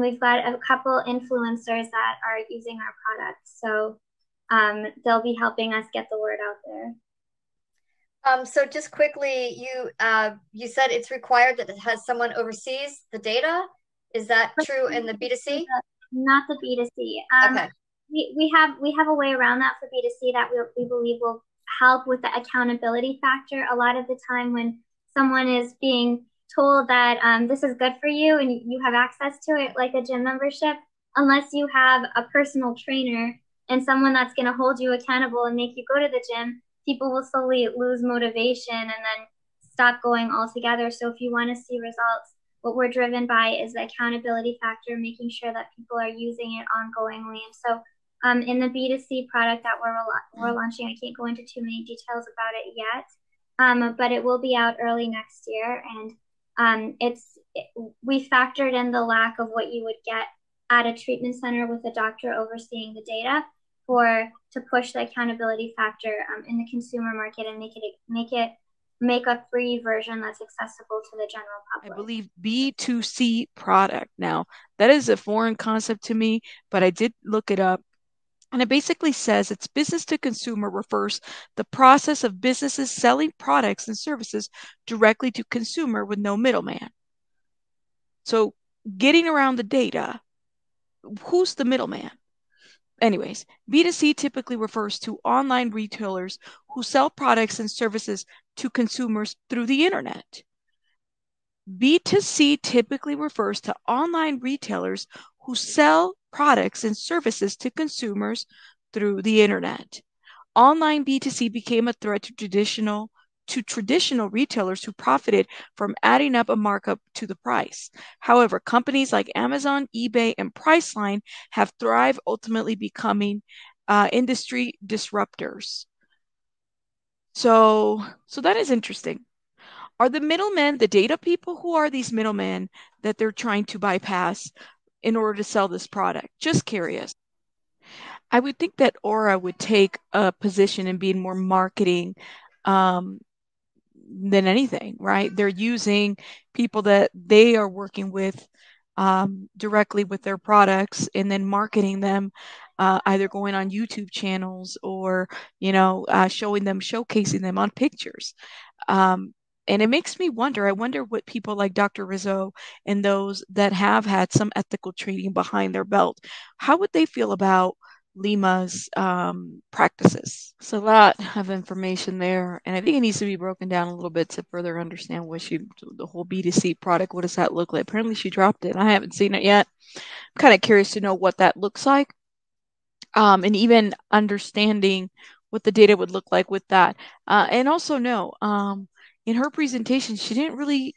we've got a couple influencers that are using our product. So they'll be helping us get the word out there. So just quickly, you said it's required that it has someone oversees the data. Is that true in the B2C? Not the B2C. Okay. We have a way around that for B2C that we believe will help with the accountability factor. A lot of the time when someone is being told that this is good for you and you have access to it, like a gym membership, unless you have a personal trainer and someone that's going to hold you accountable and make you go to the gym, people will slowly lose motivation and then stop going altogether. So if you want to see results, what we're driven by is the accountability factor, making sure that people are using it ongoingly. And so in the B2C product that we're launching, I can't go into too many details about it yet, but it will be out early next year. And we factored in the lack of what you would get at a treatment center with a doctor overseeing the data to push the accountability factor in the consumer market and make a free version that's accessible to the general public. I believe B2C product. Now, that is a foreign concept to me, but I did look it up. And it basically says it's business to consumer refers the process of businesses selling products and services directly to consumer with no middleman. So getting around the data, who's the middleman? Anyways, B2C typically refers to online retailers who sell products and services to consumers through the internet. B2C typically refers to online retailers who sell products and services to consumers through the internet. Online B2C became a threat to traditional retailers who profited from adding up a markup to the price. However, companies like Amazon, eBay, and Priceline have thrived, ultimately becoming industry disruptors. So that is interesting. Are the middlemen the data people? Who are these middlemen that they're trying to bypass in order to sell this product? Just curious. I would think that Aura would take a position in being more marketing than anything, right? They're using people that they are working with directly with their products and then marketing them, either going on YouTube channels or, showcasing them on pictures. And it makes me wonder, I wonder what people like Dr. Rizzo and those that have had some ethical training behind their belt, how would they feel about Lima's practices? So a lot of information there, and I think it needs to be broken down a little bit to further understand the whole B2C product. What does that look like? Apparently she dropped it. I haven't seen it yet. I'm kind of curious to know what that looks like, and even understanding what the data would look like with that. And also know, in her presentation, she didn't really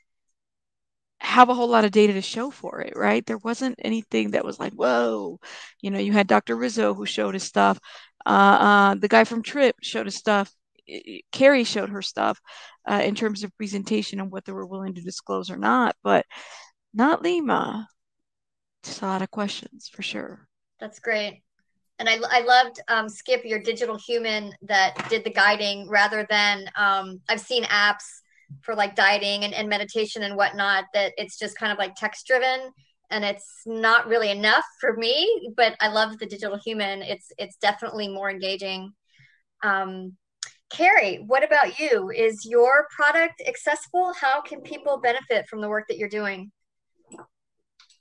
have a whole lot of data to show for it, right? There wasn't anything that was like, whoa, you had Dr. Rizzo who showed his stuff. The guy from Trip showed his stuff. Carrie showed her stuff in terms of presentation and what they were willing to disclose or not, but not Lima. Just a lot of questions for sure. That's great. And I loved, Skip, your digital human that did the guiding rather than, I've seen apps for like dieting and meditation and whatnot, that it's just kind of like text driven and it's not really enough for me, but I love the digital human. It's definitely more engaging. Carrie, what about you? Is your product accessible? How can people benefit from the work that you're doing?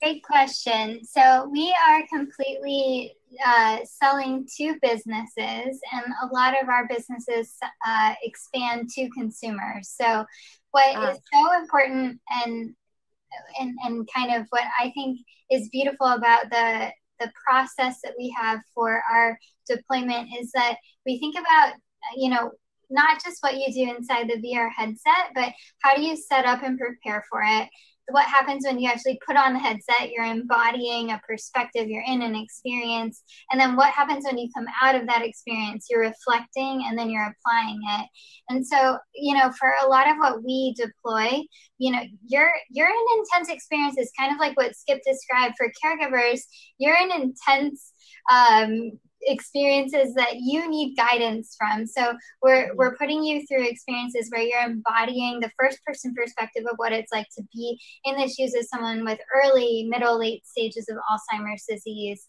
Great question. So we are completely selling to businesses, and a lot of our businesses expand to consumers. So what is so important and kind of what I think is beautiful about the process that we have for our deployment is that we think about, not just what you do inside the VR headset, but how do you set up and prepare for it? What happens when you actually put on the headset? You're embodying a perspective, you're in an experience. And then what happens when you come out of that experience? You're reflecting and then you're applying it. And so, for a lot of what we deploy, you're in intense experiences, kind of like what Skip described for caregivers. You're in intense experiences that you need guidance from. So we're putting you through experiences where you're embodying the first person perspective of what it's like to be in the shoes of someone with early, middle, late stages of Alzheimer's disease,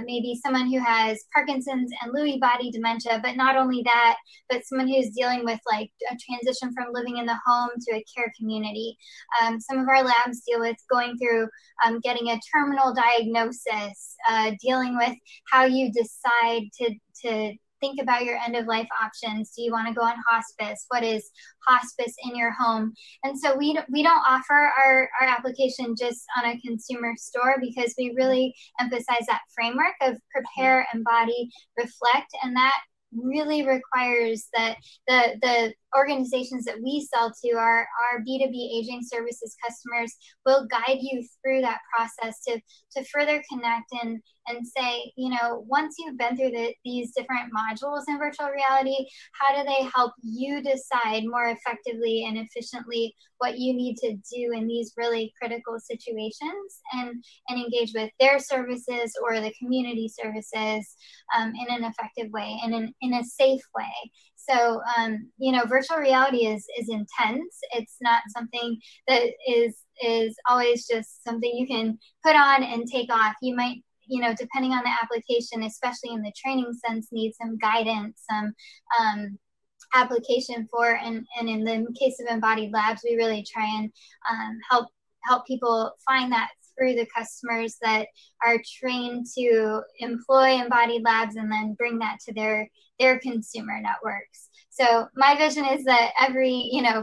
maybe someone who has Parkinson's and Lewy body dementia, but not only that, but someone who's dealing with like a transition from living in the home to a care community. Some of our labs deal with going through getting a terminal diagnosis, dealing with how you decide to think about your end of life options. Do you want to go on hospice? What is hospice in your home? And so we don't offer our application just on a consumer store, because we really emphasize that framework of prepare, embody, reflect, and that really requires that the organizations that we sell to, our B2B aging services customers, will guide you through that process to further connect and say, once you've been through these different modules in virtual reality, how do they help you decide more effectively and efficiently what you need to do in these really critical situations, and engage with their services or the community services in an effective way and in a safe way. So, virtual reality is intense. It's not something that is always just something you can put on and take off. You might, depending on the application, especially in the training sense, need some guidance, some application for, and in the case of Embodied Labs, we really try and help people find that through the customers that are trained to employ Embodied Labs and then bring that to their consumer networks. So my vision is that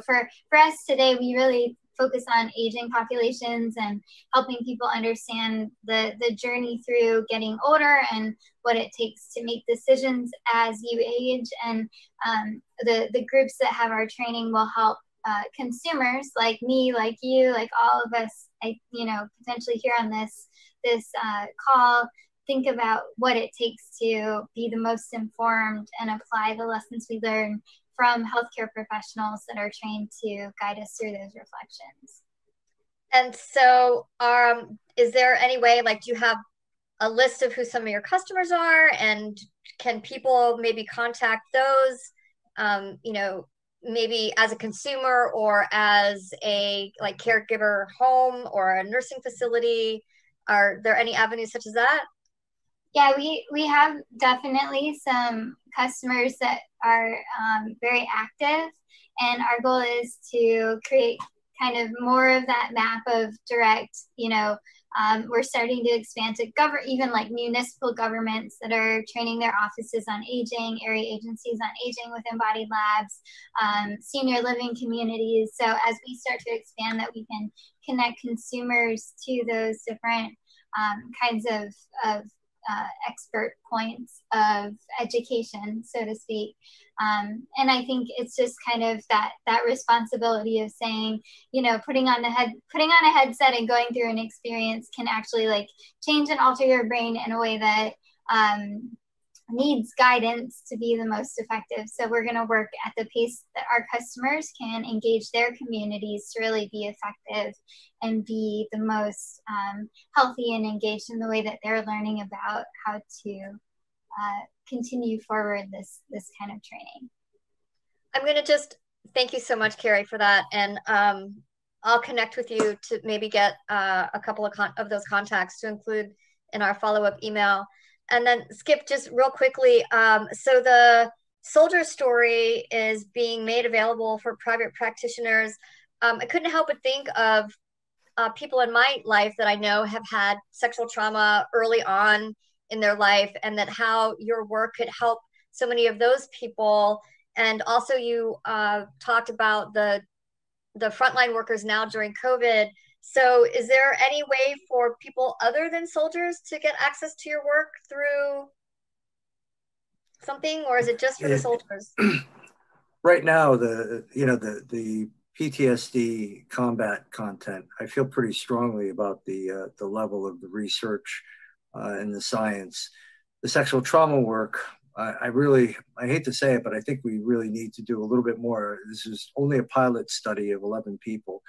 for us today, we really focus on aging populations and helping people understand the journey through getting older and what it takes to make decisions as you age. And the groups that have our training will help consumers like me, like you, like all of us, potentially here on this call, think about what it takes to be the most informed and apply the lessons we learn from healthcare professionals that are trained to guide us through those reflections. And so is there any way, like, do you have a list of who some of your customers are, and can people maybe contact those, maybe as a consumer or as a caregiver home or a nursing facility? Are there any avenues such as that? Yeah, we have definitely some customers that are very active, and our goal is to create kind of more of that map of direct, we're starting to expand to even like municipal governments that are training their offices on aging, area agencies on aging with embodied labs, senior living communities. So as we start to expand that, we can connect consumers to those different kinds of expert points of education, so to speak. And I think it's just kind of that responsibility of saying, putting on a headset and going through an experience can actually change and alter your brain in a way that needs guidance to be the most effective. So we're going to work at the pace that our customers can engage their communities to really be effective and be the most healthy and engaged in the way that they're learning about how to continue forward this kind of training. I'm going to just thank you so much, Carrie, for that. And I'll connect with you to maybe get a couple of those contacts to include in our follow-up email. And then Skip, just real quickly, so the soldier story is being made available for private practitioners. I couldn't help but think of people in my life that I know have had sexual trauma early on in their life, and that how your work could help so many of those people. And also you talked about the frontline workers now during COVID. So is there any way for people other than soldiers to get access to your work through something, or is it just for the soldiers? Right now, the PTSD combat content, I feel pretty strongly about the level of the research and the science. The sexual trauma work, I hate to say it, but I think we really need to do a little bit more. This is only a pilot study of 11 people.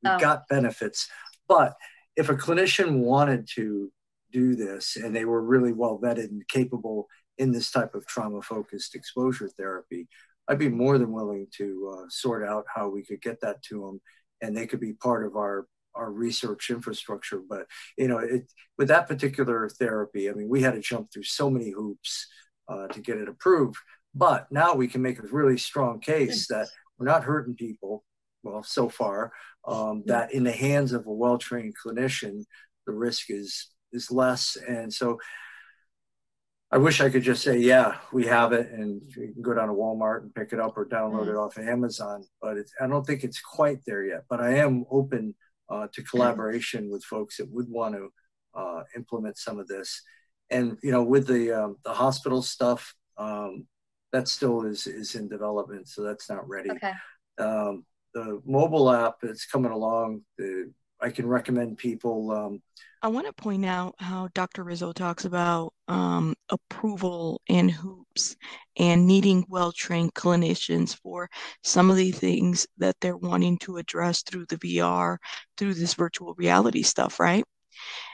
We've got benefits, but if a clinician wanted to do this and they were really well vetted and capable in this type of trauma-focused exposure therapy, I'd be more than willing to sort out how we could get that to them, and they could be part of our research infrastructure. But with that particular therapy, I mean, we had to jump through so many hoops to get it approved. But now we can make a really strong case that we're not hurting people. Well, so far, that in the hands of a well-trained clinician, the risk is less. And so I wish I could just say, yeah, we have it, and you can go down to Walmart and pick it up or download it off of Amazon. But I don't think it's quite there yet. But I am open to collaboration with folks that would want to implement some of this. And, with the hospital stuff, that still is in development, so that's not ready. Okay. The mobile app that's coming along, I can recommend people. I want to point out how Dr. Rizzo talks about approval and hoops and needing well-trained clinicians for some of the things that they're wanting to address through the VR, through this virtual reality stuff, right?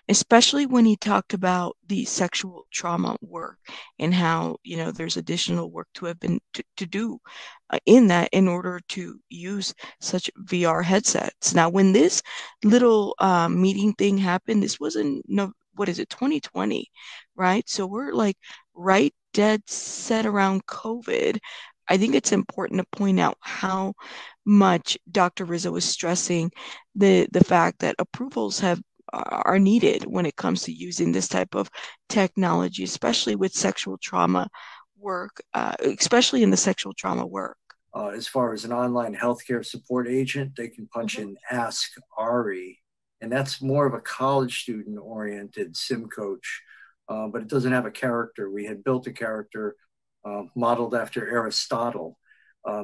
Especially when he talked about the sexual trauma work and how, there's additional work to have been to do in that in order to use such VR headsets. Now, when this little meeting thing happened, this was in 2020, right? So we're right dead set around COVID. I think it's important to point out how much Dr. Rizzo is stressing the fact that approvals are needed when it comes to using this type of technology, especially with sexual trauma work, especially in the sexual trauma work. As far as an online healthcare support agent, they can punch in Ask Ari, and that's more of a college student oriented sim coach, but it doesn't have a character. We had built a character modeled after Aristotle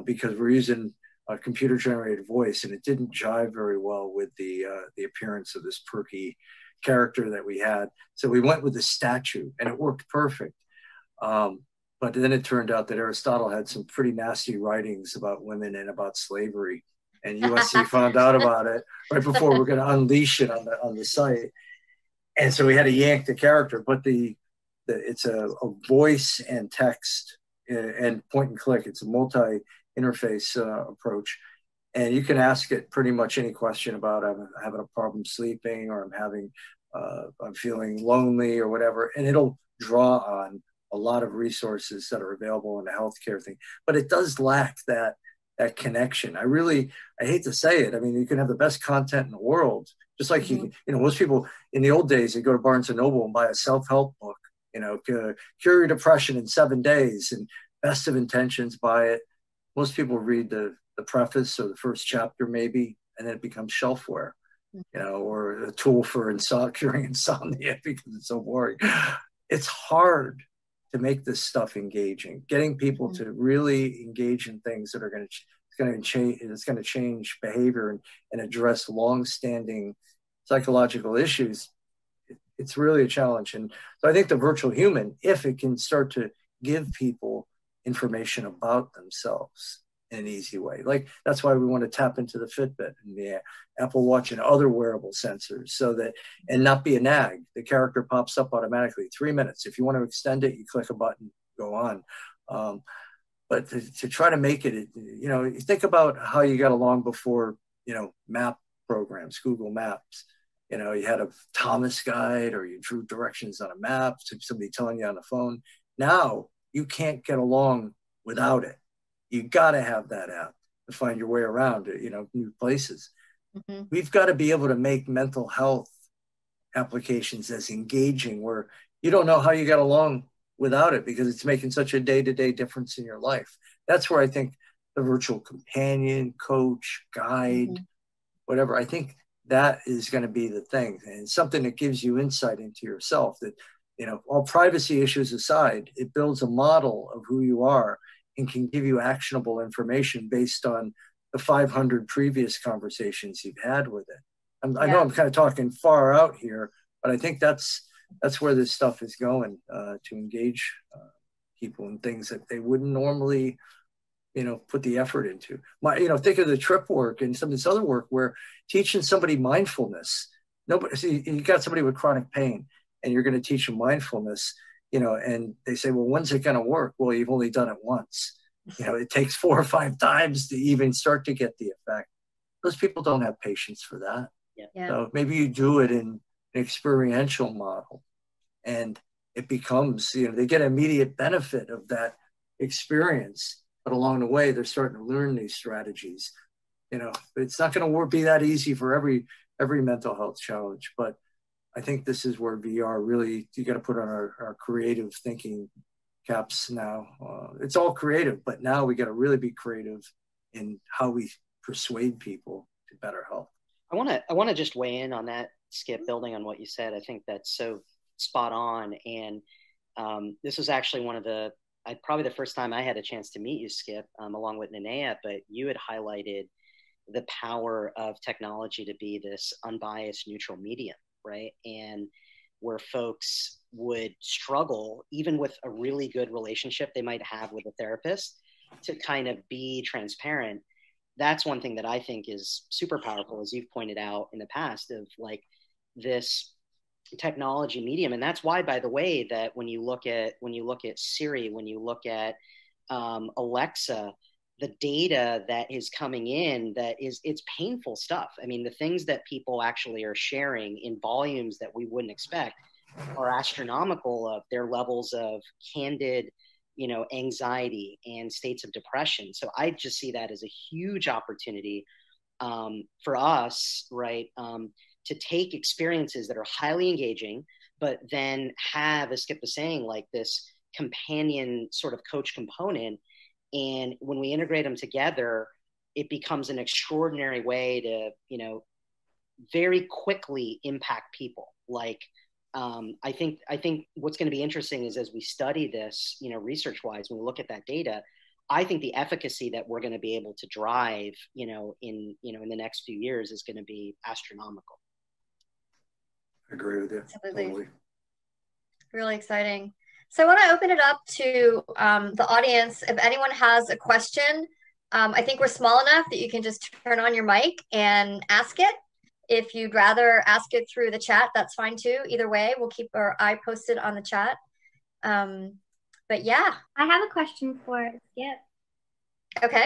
because we're using a computer generated voice, and it didn't jive very well with the appearance of this perky character that we had. So we went with the statue, and it worked perfect. But then it turned out that Aristotle had some pretty nasty writings about women and about slavery, and USC found out about it right before we we're going to unleash it on the site. And so we had to yank the character, but it's a voice and text and point and click. It's a multi-interface approach, and you can ask it pretty much any question about I'm having a problem sleeping, or I'm feeling lonely, or whatever, and it'll draw on a lot of resources that are available in the healthcare thing. But it does lack that connection. I hate to say it. I mean, you can have the best content in the world, just like most people in the old days, they go to Barnes and Noble and buy a self-help book, cure your depression in 7 days, and best of intentions, buy it. Most people read the preface or the first chapter maybe, and then it becomes shelfware, or a tool for curing insomnia because it's so boring. It's hard to make this stuff engaging, getting people to really engage in things that are going to change behavior and address long-standing psychological issues. It's really a challenge. And so I think the virtual human, if it can start to give people information about themselves in an easy way, like that's why we want to tap into the Fitbit and the Apple Watch and other wearable sensors, so that, and not be a nag. The character pops up automatically, 3 minutes. If you want to extend it, you click a button, go on. But to try to make it, you think about how you got along before, map programs, Google Maps. You had a Thomas guide, or you drew directions on a map to somebody telling you on the phone. Now you can't get along without it. You got to have that app to find your way around, new places. We've got to be able to make mental health applications as engaging, where you don't know how you got along without it because it's making such a day-to-day difference in your life. That's where I think the virtual companion, coach, guide, whatever, I think that is going to be the thing, and something that gives you insight into yourself, that, all privacy issues aside, it builds a model of who you are and can give you actionable information based on the 500 previous conversations you've had with it. I know I'm kind of talking far out here, but I think that's where this stuff is going, to engage people in things that they wouldn't normally, put the effort into. Think of the trip work and some of this other work where teaching somebody mindfulness. You got somebody with chronic pain, and you're going to teach them mindfulness, and they say, well, when's it going to work? Well, you've only done it once. It takes 4 or 5 times to even start to get the effect. Those people don't have patience for that. Yeah. So maybe you do it in an experiential model, and it becomes, they get immediate benefit of that experience, but along the way, they're starting to learn these strategies. It's not going to be that easy for every mental health challenge, but I think this is where VR really, you got to put on our creative thinking caps now. It's all creative, but now we got to really be creative in how we persuade people to better health. I want to just weigh in on that, Skip, building on what you said. I think that's so spot on. And this was actually probably the first time I had a chance to meet you, Skip, along with Nanea, but you had highlighted the power of technology to be this unbiased, neutral medium, right? And where folks would struggle, even with a really good relationship they might have with a therapist, to kind of be transparent. That's one thing that I think is super powerful, as you've pointed out in the past, of like this technology medium. And that's why, by the way, that when you look at Siri, when you look at Alexa, the data that is coming in, it's painful stuff. I mean, the things that people actually are sharing in volumes that we wouldn't expect are astronomical, of their levels of candid, anxiety and states of depression. So I just see that as a huge opportunity for us, right? To take experiences that are highly engaging, but then have, as Skip was saying, like this companion sort of coach component, And when we integrate them together, it becomes an extraordinary way to, very quickly impact people. Like, I think what's going to be interesting is as we study this, research-wise, when we look at that data, I think the efficacy that we're going to be able to drive, in the next few years is going to be astronomical. I agree with you. Absolutely. Totally. Really exciting. So I want to open it up to the audience. If anyone has a question, I think we're small enough that you can just turn on your mic and ask it. If you'd rather ask it through the chat, that's fine too. Either way, we'll keep our eye posted on the chat. But yeah. I have a question for Skip. Okay.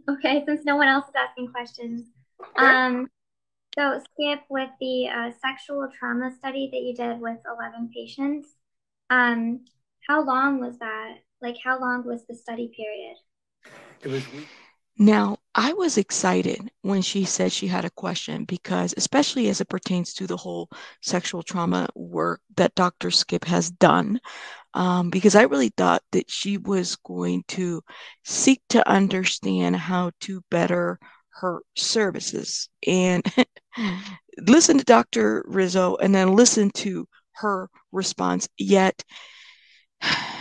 Okay, since no one else is asking questions. Sure. So Skip, with the sexual trauma study that you did with 11 patients, how long was that? Like, how long was the study period? It was Now, I was excited when she said she had a question because, especially as it pertains to the whole sexual trauma work that Dr. Skip has done, because I really thought that she was going to seek to understand how to better her services and listen to Dr. Rizzo and then listen to her response, yet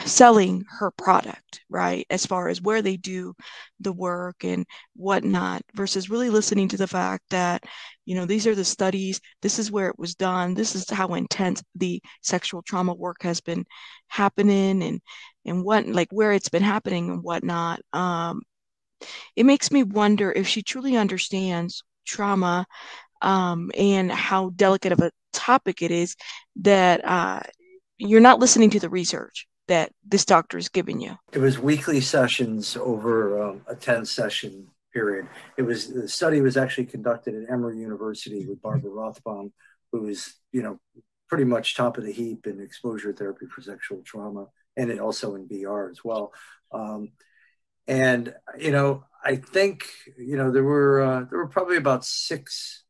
selling her product, right? As far as where they do the work and whatnot, versus really listening to the fact that, these are the studies, this is where it was done, this is how intense the sexual trauma work has been happening and what, like where it's been happening and whatnot. It makes me wonder if she truly understands trauma and how delicate of a topic it is that you're not listening to the research that this doctor is giving you. It was weekly sessions over a 10-session period. The study was actually conducted at Emory University with Barbara Rothbaum, who is, pretty much top of the heap in exposure therapy for sexual trauma, and it also in VR as well. I think, there were probably about six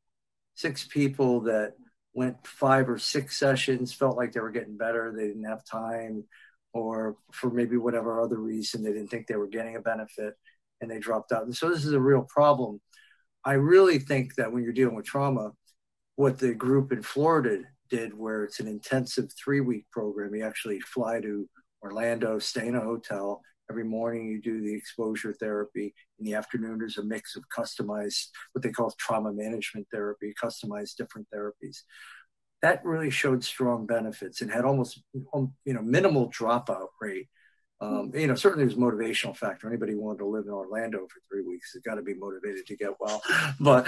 people that went 5 or 6 sessions, felt like they were getting better. They didn't have time, or for maybe whatever other reason, they didn't think they were getting a benefit and they dropped out. And so this is a real problem. I really think that when you're dealing with trauma, what the group in Florida did, where it's an intensive 3-week program, you actually fly to Orlando, stay in a hotel. Every morning you do the exposure therapy. In the afternoon, there's a mix of customized, what they call trauma management therapy, customized different therapies. That really showed strong benefits and had almost, minimal dropout rate. Certainly there's a motivational factor. Anybody who wanted to live in Orlando for 3 weeks has got to be motivated to get well. But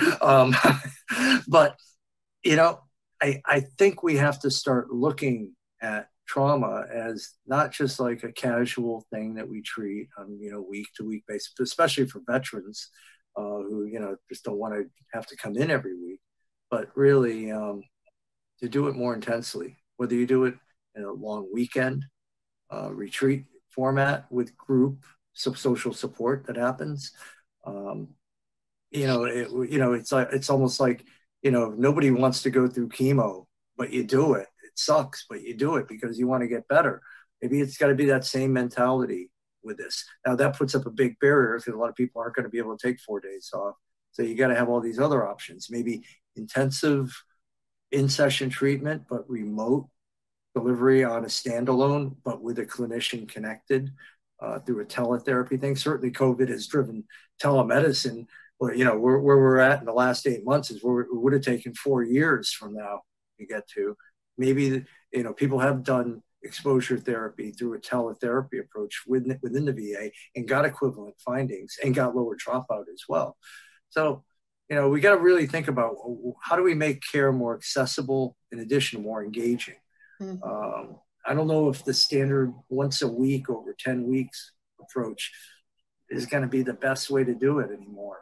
I think we have to start looking at trauma as not just like a casual thing that we treat on week to week basis, especially for veterans who just don't want to have to come in every week, but really to do it more intensely, whether you do it in a long weekend retreat format with group social support that happens. It's almost like nobody wants to go through chemo, but you do it. It sucks, but you do it because you want to get better. Maybe it's got to be that same mentality with this. Now that puts up a big barrier because a lot of people aren't going to be able to take 4 days off. So you got to have all these other options, maybe intensive in-session treatment, but remote delivery on a standalone, but with a clinician connected through a teletherapy thing. Certainly COVID has driven telemedicine, where where we're at in the last 8 months is where it would have taken 4 years from now to get to. Maybe, people have done exposure therapy through a teletherapy approach within the VA and got equivalent findings and got lower dropout as well. So, we got to really think about how do we make care more accessible in addition to more engaging. Mm-hmm. I don't know if the standard once a week over 10 weeks approach is going to be the best way to do it anymore.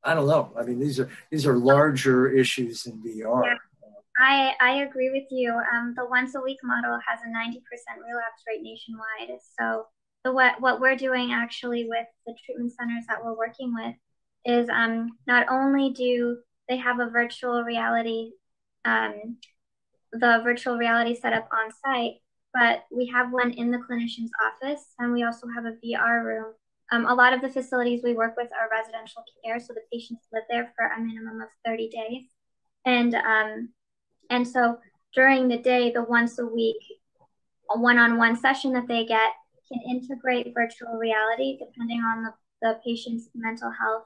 I don't know. I mean, these are larger issues in VR. Yeah. I agree with you. The once a week model has a 90% relapse rate nationwide. So what we're doing actually with the treatment centers that we're working with is not only do they have a virtual reality, the virtual reality setup on site, but we have one in the clinician's office, and we also have a VR room A lot of the facilities we work with are residential care, so the patients live there for a minimum of 30 days. And so during the day, the once a week, a one-on-one session that they get can integrate virtual reality depending on the patient's mental health.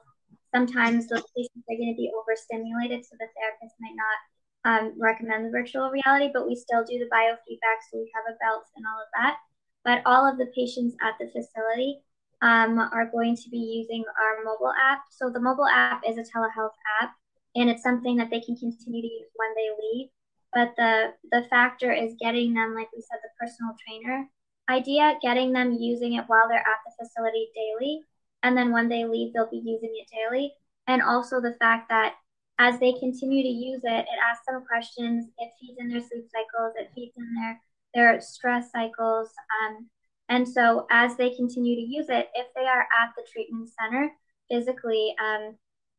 Sometimes those patients are going to be overstimulated, so the therapist might not recommend the virtual reality, but we still do the biofeedback, so we have a belt and all of that. But all of the patients at the facility are going to be using our mobile app. So the mobile app is a telehealth app, and it's something that they can continue to use when they leave. But the factor is getting them, like we said, the personal trainer idea, getting them using it while they're at the facility daily. And then when they leave, they'll be using it daily. And also the fact that as they continue to use it, it asks them questions, it feeds in their sleep cycles, it feeds in their stress cycles. And so as they continue to use it, if they are at the treatment center physically,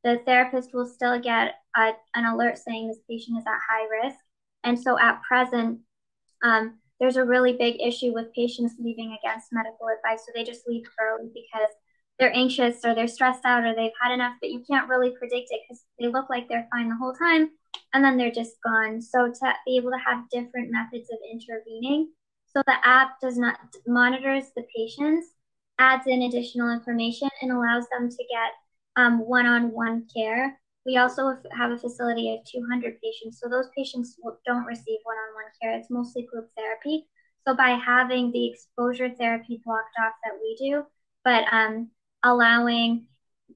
the therapist will still get an alert saying this patient is at high risk. And so at present, there's a really big issue with patients leaving against medical advice. So they just leave early because they're anxious or they're stressed out or they've had enough, but you can't really predict it because they look like they're fine the whole time and then they're just gone. So to be able to have different methods of intervening, so the app does not monitors the patients, adds in additional information, and allows them to get one-on-one care. We also have a facility of 200 patients, so those patients don't receive one-on-one care. It's mostly group therapy. So by having the exposure therapy blocked off that we do, but allowing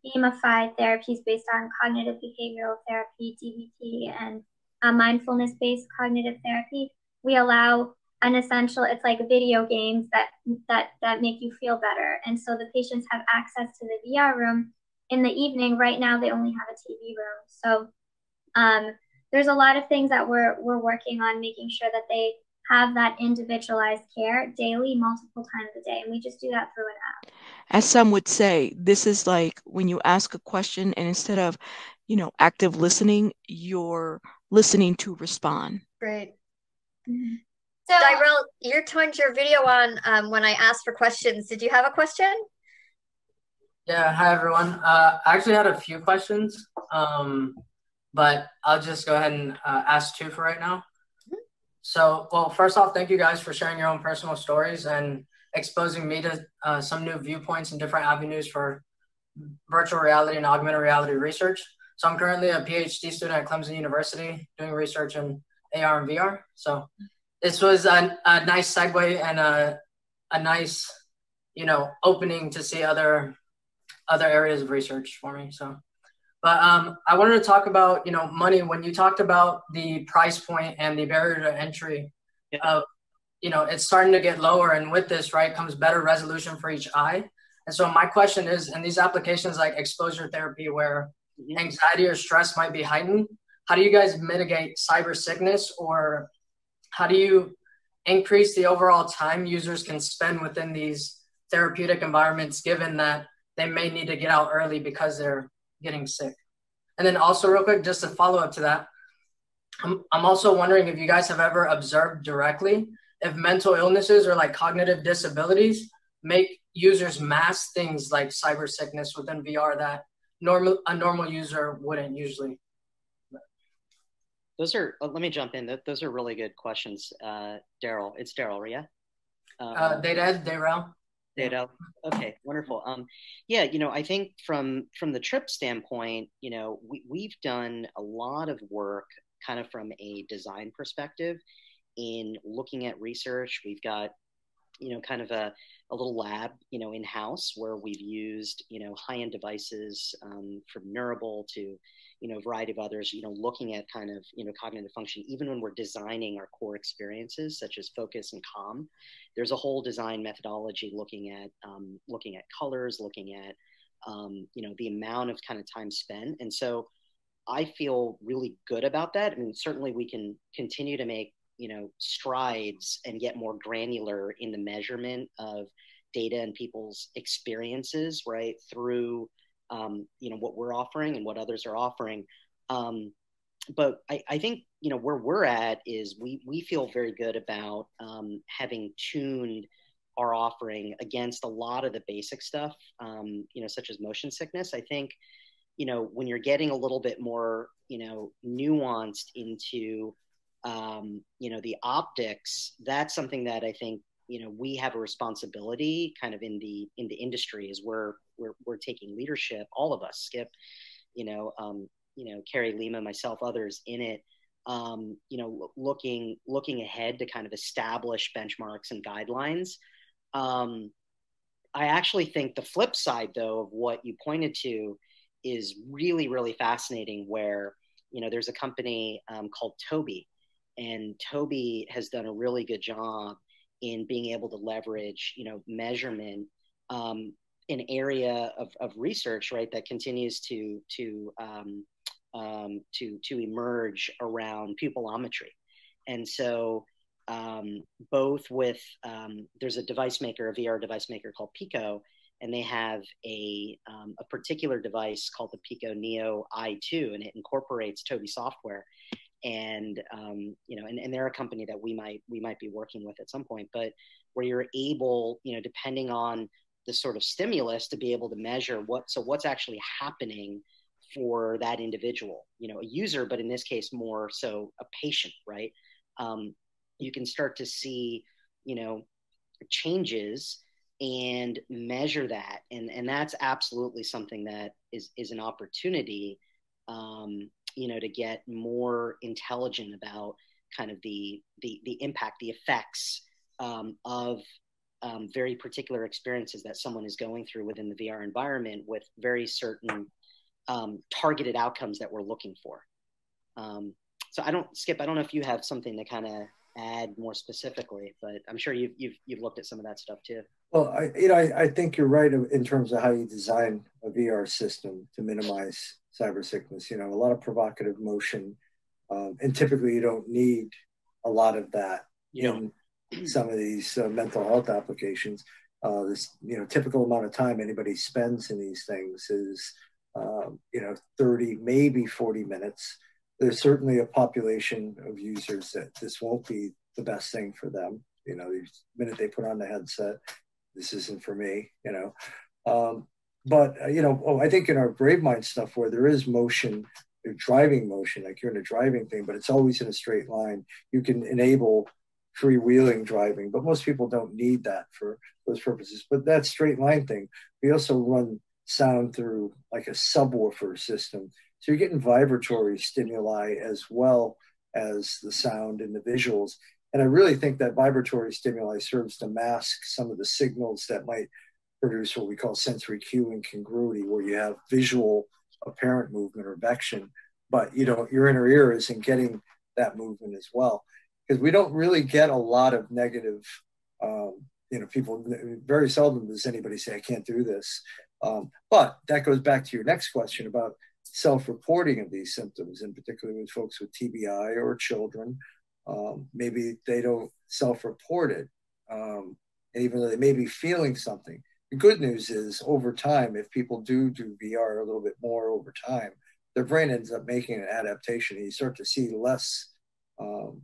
gamified therapies based on cognitive behavioral therapy, DBT, and mindfulness-based cognitive therapy, we allow an essential, it's like video games that make you feel better. And so the patients have access to the VR room in the evening. Right now, they only have a TV room. So there's a lot of things that we're working on, making sure that they have that individualized care daily, multiple times a day. And we just do that through an app. As some would say, this is like when you ask a question and instead of, active listening, you're listening to respond. Great. Mm-hmm. So, Dyrell, you turned your video on when I asked for questions. Did you have a question? Yeah, hi everyone. I actually had a few questions, but I'll just go ahead and ask two for right now. So, well, first off, thank you guys for sharing your own personal stories and exposing me to some new viewpoints and different avenues for virtual reality and augmented reality research. So I'm currently a PhD student at Clemson University doing research in AR and VR. So this was a nice segue and a nice, opening to see other areas of research for me. So, but I wanted to talk about, money. When you talked about the price point and the barrier to entry of, it's starting to get lower. And with this, right, comes better resolution for each eye. And so my question is, in these applications like exposure therapy where anxiety or stress might be heightened, how do you guys mitigate cyber sickness, or how do you increase the overall time users can spend within these therapeutic environments, given that they may need to get out early because they're getting sick? And then also real quick, just to follow up to that, I'm also wondering if you guys have ever observed directly if mental illnesses or like cognitive disabilities make users mask things like cyber sickness within VR that a normal user wouldn't usually. Those are, let me jump in. Those are really good questions. Daryl, it's Daryl, yeah? Daryl. Okay, wonderful. Yeah, I think from the TRIP standpoint, we've done a lot of work kind of from a design perspective in looking at research. We've got, kind of a little lab, in-house where we've used, high-end devices from Neurable to, a variety of others, looking at kind of, cognitive function, even when we're designing our core experiences, such as focus and calm. There's a whole design methodology looking at colors, looking at, the amount of kind of time spent. And so I feel really good about that. I mean, certainly we can continue to make, strides and get more granular in the measurement of data and people's experiences, right, through what we're offering and what others are offering. But I think, where we're at is we feel very good about having tuned our offering against a lot of the basic stuff, such as motion sickness. I think, when you're getting a little bit more, nuanced into, the optics, that's something that I think, we have a responsibility kind of in the industry, is we're taking leadership, all of us, Skip, Carrie, Lima, myself, others in it, looking ahead to kind of establish benchmarks and guidelines. I actually think the flip side, though, of what you pointed to is really, really fascinating, where, there's a company called Toby, and Toby has done a really good job in being able to leverage, measurement, an area of research, right, that continues to emerge around pupillometry. And so both with, there's a device maker, a VR device maker called Pico, and they have a particular device called the Pico Neo i2, and it incorporates Tobii software. And and they're a company that we might be working with at some point, but where you're able, depending on the sort of stimulus, to be able to measure what's actually happening for that individual, a user, but in this case more so a patient, right? You can start to see, changes and measure that, and that's absolutely something that is an opportunity, to get more intelligent about kind of the impact, the effects of very particular experiences that someone is going through within the VR environment, with very certain targeted outcomes that we're looking for. So Skip, I don't know if you have something to kind of add more specifically, but I'm sure you've looked at some of that stuff too. Well, I think you're right in terms of how you design a VR system to minimize cyber sickness. A lot of provocative motion, and typically you don't need a lot of that in some of these mental health applications. This typical amount of time anybody spends in these things is 30, maybe 40 minutes. There's certainly a population of users that this won't be the best thing for them. The minute they put on the headset, this isn't for me, But, I think in our Brave Mind stuff, where there is motion, driving motion, like you're in a driving thing, but it's always in a straight line, you can enable freewheeling driving, but most people don't need that for those purposes. But that straight line thing, we also run sound through like a subwoofer system. So you're getting vibratory stimuli as well as the sound and the visuals. And I really think that vibratory stimuli serves to mask some of the signals that might produce what we call sensory cue incongruity, where you have visual apparent movement or vection, but your inner ear isn't getting that movement as well. Because we don't really get a lot of negative, people, very seldom does anybody say, I can't do this. But that goes back to your next question about self-reporting of these symptoms, and particularly with folks with TBI or children. Maybe they don't self-report it, and even though they may be feeling something. The good news is, over time, if people do VR a little bit more over time, their brain ends up making an adaptation, and you start to see less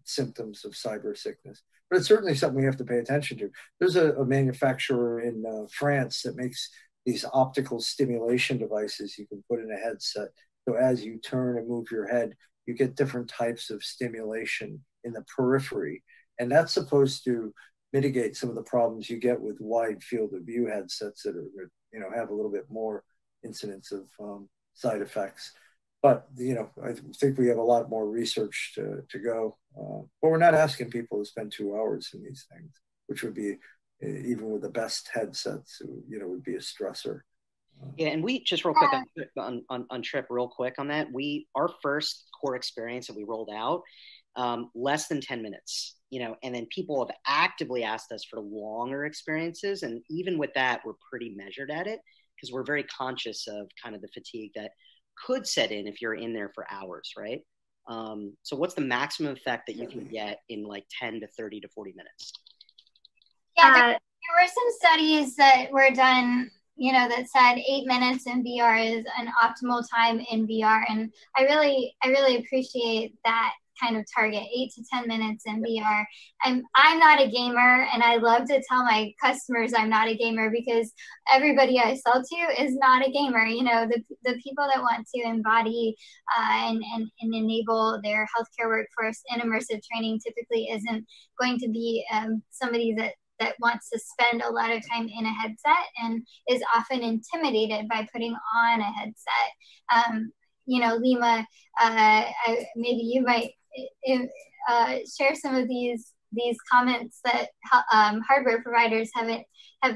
symptoms of cyber sickness. But it's certainly something we have to pay attention to. There's a manufacturer in France that makes these optical stimulation devices you can put in a headset. So as you turn and move your head, you get different types of stimulation in the periphery. And that's supposed to mitigate some of the problems you get with wide field of view headsets that are, have a little bit more incidence of side effects. But, I think we have a lot more research to go. But we're not asking people to spend 2 hours in these things, which would be, even with the best headsets, would be a stressor. Yeah, and we just real quick on Trip, real quick on that. Our first core experience that we rolled out, less than 10 minutes, and then people have actively asked us for longer experiences. And even with that, we're pretty measured at it, because we're very conscious of kind of the fatigue that could set in if you're in there for hours, right? So what's the maximum effect that you can get in like 10 to 30 to 40 minutes? Yeah, there were some studies that were done, that said 8 minutes in VR is an optimal time in VR. And I really appreciate that kind of target 8 to 10 minutes in VR. I'm not a gamer, and I love to tell my customers I'm not a gamer because everybody I sell to is not a gamer. You know, the people that want to embody and enable their healthcare workforce in immersive training typically isn't going to be somebody that wants to spend a lot of time in a headset and is often intimidated by putting on a headset. You know, Lima, maybe you might share some of these comments that hardware providers have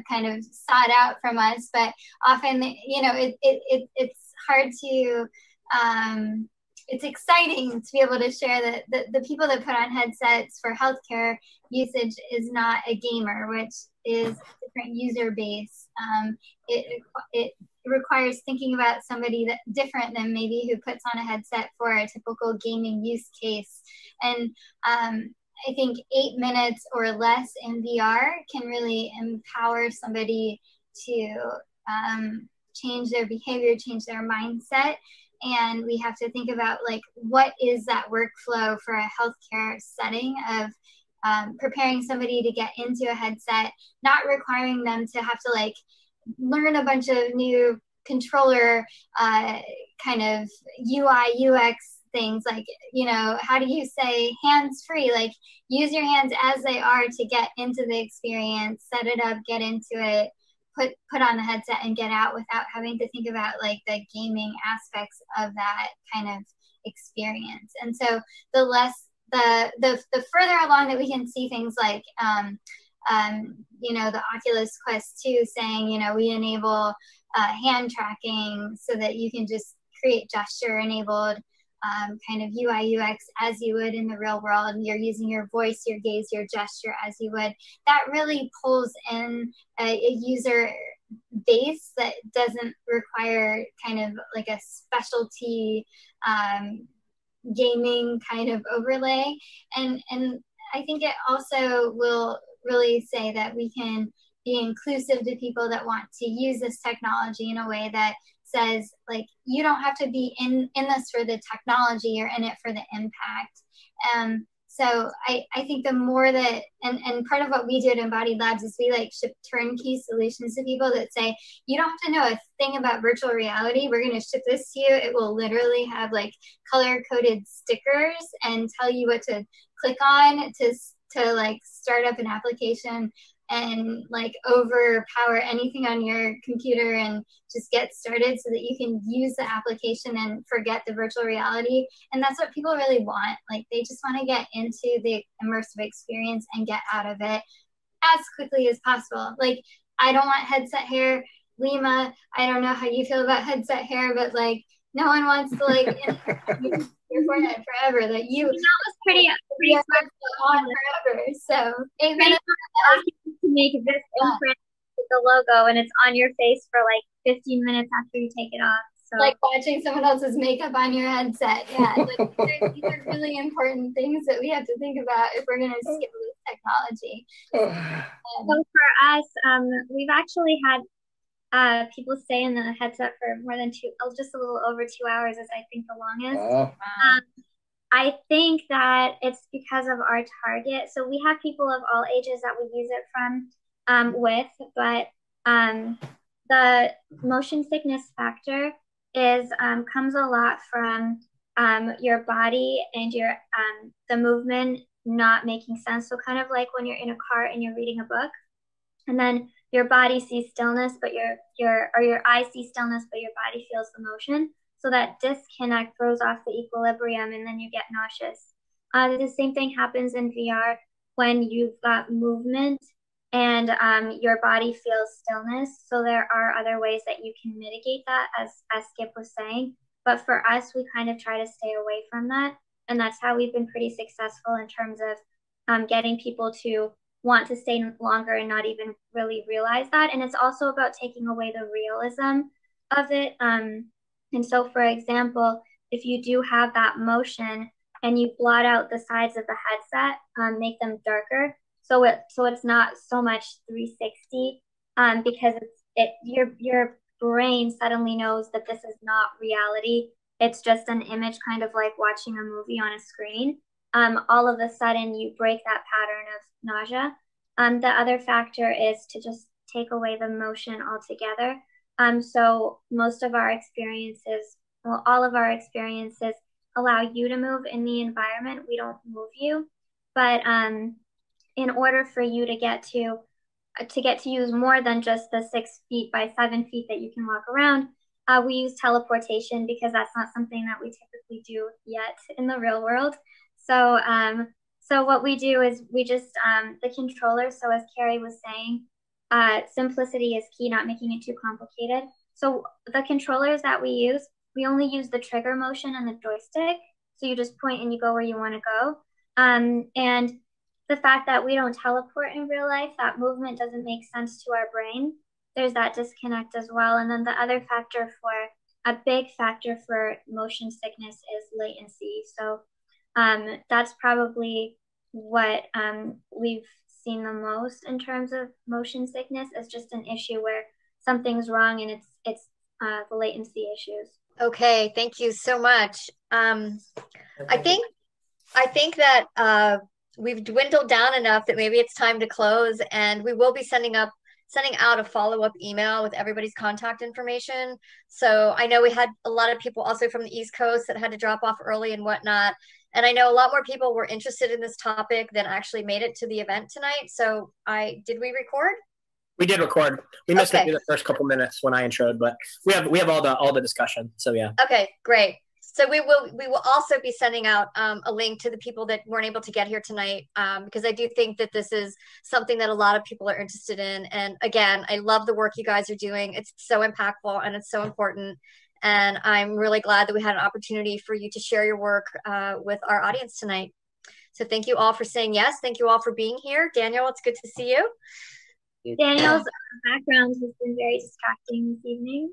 kind of sought out from us, but often, you know, it's hard to it's exciting to be able to share that the people that put on headsets for healthcare usage is not a gamer, which is a different user base. It requires thinking about somebody that different than maybe who puts on a headset for a typical gaming use case. And I think 8 minutes or less in VR can really empower somebody to change their behavior, change their mindset. And we have to think about, like, what is that workflow for a healthcare setting of preparing somebody to get into a headset, not requiring them to have to like learn a bunch of new controller kind of UI, UX things, like, you know, how do you say hands free? Like, use your hands as they are to get into the experience, set it up, get into it, put on the headset and get out without having to think about like the gaming aspects of that kind of experience. And so the less the further along that we can see things like you know, the Oculus Quest 2 saying, you know, we enable hand tracking so that you can just create gesture enabled kind of UI UX as you would in the real world. You're using your voice, your gaze, your gesture as you would. That really pulls in a user base that doesn't require kind of like a specialty gaming kind of overlay. And I think it also will really say that we can be inclusive to people that want to use this technology in a way that says, like, you don't have to be in this for the technology, you're in it for the impact. So I think the more that, and part of what we do at Embodied Labs is we like ship turnkey solutions to people that say, you don't have to know a thing about virtual reality. We're going to ship this to you. It will literally have like color coded stickers and tell you what to click on to like start up an application and like overpower anything on your computer and just get started so that you can use the application and forget the virtual reality. And that's what people really want. Like, they just want to get into the immersive experience and get out of it as quickly as possible. Like, I don't want headset hair. Lima, I don't know how you feel about headset hair, but like, no one wants to like your forehead forever. That you, that was pretty on forever. So 8 minutes to make this imprint with the logo, and it's on your face for like 15 minutes after you take it off. So like watching someone else's makeup on your headset. Yeah, like, these are really important things that we have to think about if we're going to scale this technology. So for us, we've actually had people stay in the headset for more than just a little over 2 hours is I think the longest. I think that it's because of our target. So we have people of all ages that we use it with, but the motion sickness factor comes a lot from your body and your the movement not making sense. So kind of like when you're in a car and you're reading a book, and then your body sees stillness, but your eyes see stillness, but your body feels the motion. So that disconnect throws off the equilibrium, and then you get nauseous. The same thing happens in VR when you've got movement and your body feels stillness. So there are other ways that you can mitigate that, as Skip was saying. But for us, we kind of try to stay away from that. And that's how we've been pretty successful in terms of getting people to want to stay longer and not even really realize that. And it's also about taking away the realism of it. And so, for example, if you do have that motion and you blot out the sides of the headset, make them darker, so it's not so much 360, because your brain suddenly knows that this is not reality. It's just an image, kind of like watching a movie on a screen. all of a sudden you break that pattern of nausea. The other factor is to just take away the motion altogether. So most of our experiences, well, all of our experiences allow you to move in the environment. We don't move you, but in order for you to get to use more than just the 6 feet by 7 feet that you can walk around, we use teleportation because that's not something that we typically do yet in the real world. So, so what we do is we just, the controllers, so as Carrie was saying, simplicity is key, not making it too complicated. So the controllers that we use, we only use the trigger motion and the joystick. So you just point and you go where you want to go. And the fact that we don't teleport in real life, that movement doesn't make sense to our brain. There's that disconnect as well. And then the other factor a big factor for motion sickness is latency. So that's probably what we've seen the most in terms of motion sickness, is just an issue where something's wrong and it's the latency issues. Okay, thank you so much. I think that we've dwindled down enough that maybe it's time to close, and we will be sending out a follow-up email with everybody's contact information. So I know we had a lot of people also from the East Coast that had to drop off early and whatnot. And I know a lot more people were interested in this topic than actually made it to the event tonight. So did we record? We did record. We missed maybe the first couple minutes when I introed, but we have all the discussion. So yeah. Okay, great. So we will also be sending out a link to the people that weren't able to get here tonight, because I do think that this is something that a lot of people are interested in. And again, I love the work you guys are doing. It's so impactful and it's so important. And I'm really glad that we had an opportunity for you to share your work with our audience tonight. So thank you all for saying yes. Thank you all for being here. Daniel, it's good to see you. Daniel's background has been very distracting this evening.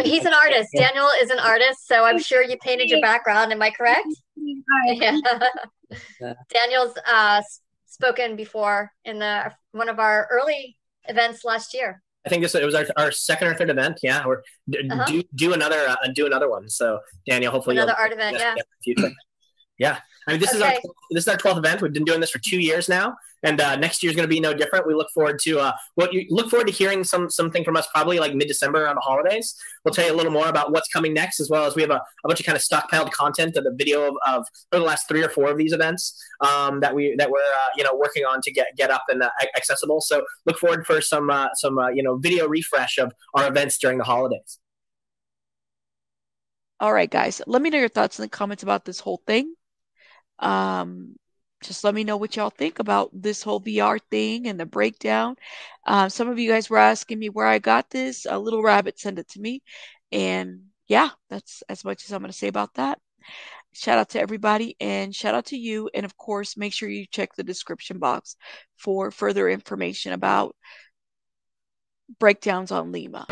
He's an artist. Daniel is an artist, so I'm sure you painted your background. Am I correct? Yeah. Daniel's spoken before in one of our early events last year. I think it was our second or third event. Yeah, or do another one. So Daniel, hopefully another art event. Yeah. Yeah, I mean, this is our 12th event. We've been doing this for 2 years now, and next year is going to be no different. We look forward to hearing something from us probably like mid-December on the holidays. We'll tell you a little more about what's coming next, as well as we have a bunch of kind of stockpiled content of the video of the last 3 or 4 of these events that we're working on to get up and accessible. So look forward for some video refresh of our events during the holidays. All right, guys, let me know your thoughts in the comments about this whole thing. Just let me know what y'all think about this whole VR thing and the breakdown. Some of you guys were asking me where I got this. A little rabbit sent it to me. And yeah, that's as much as I'm going to say about that. Shout out to everybody and shout out to you. And of course, make sure you check the description box for further information about breakdowns on Lima.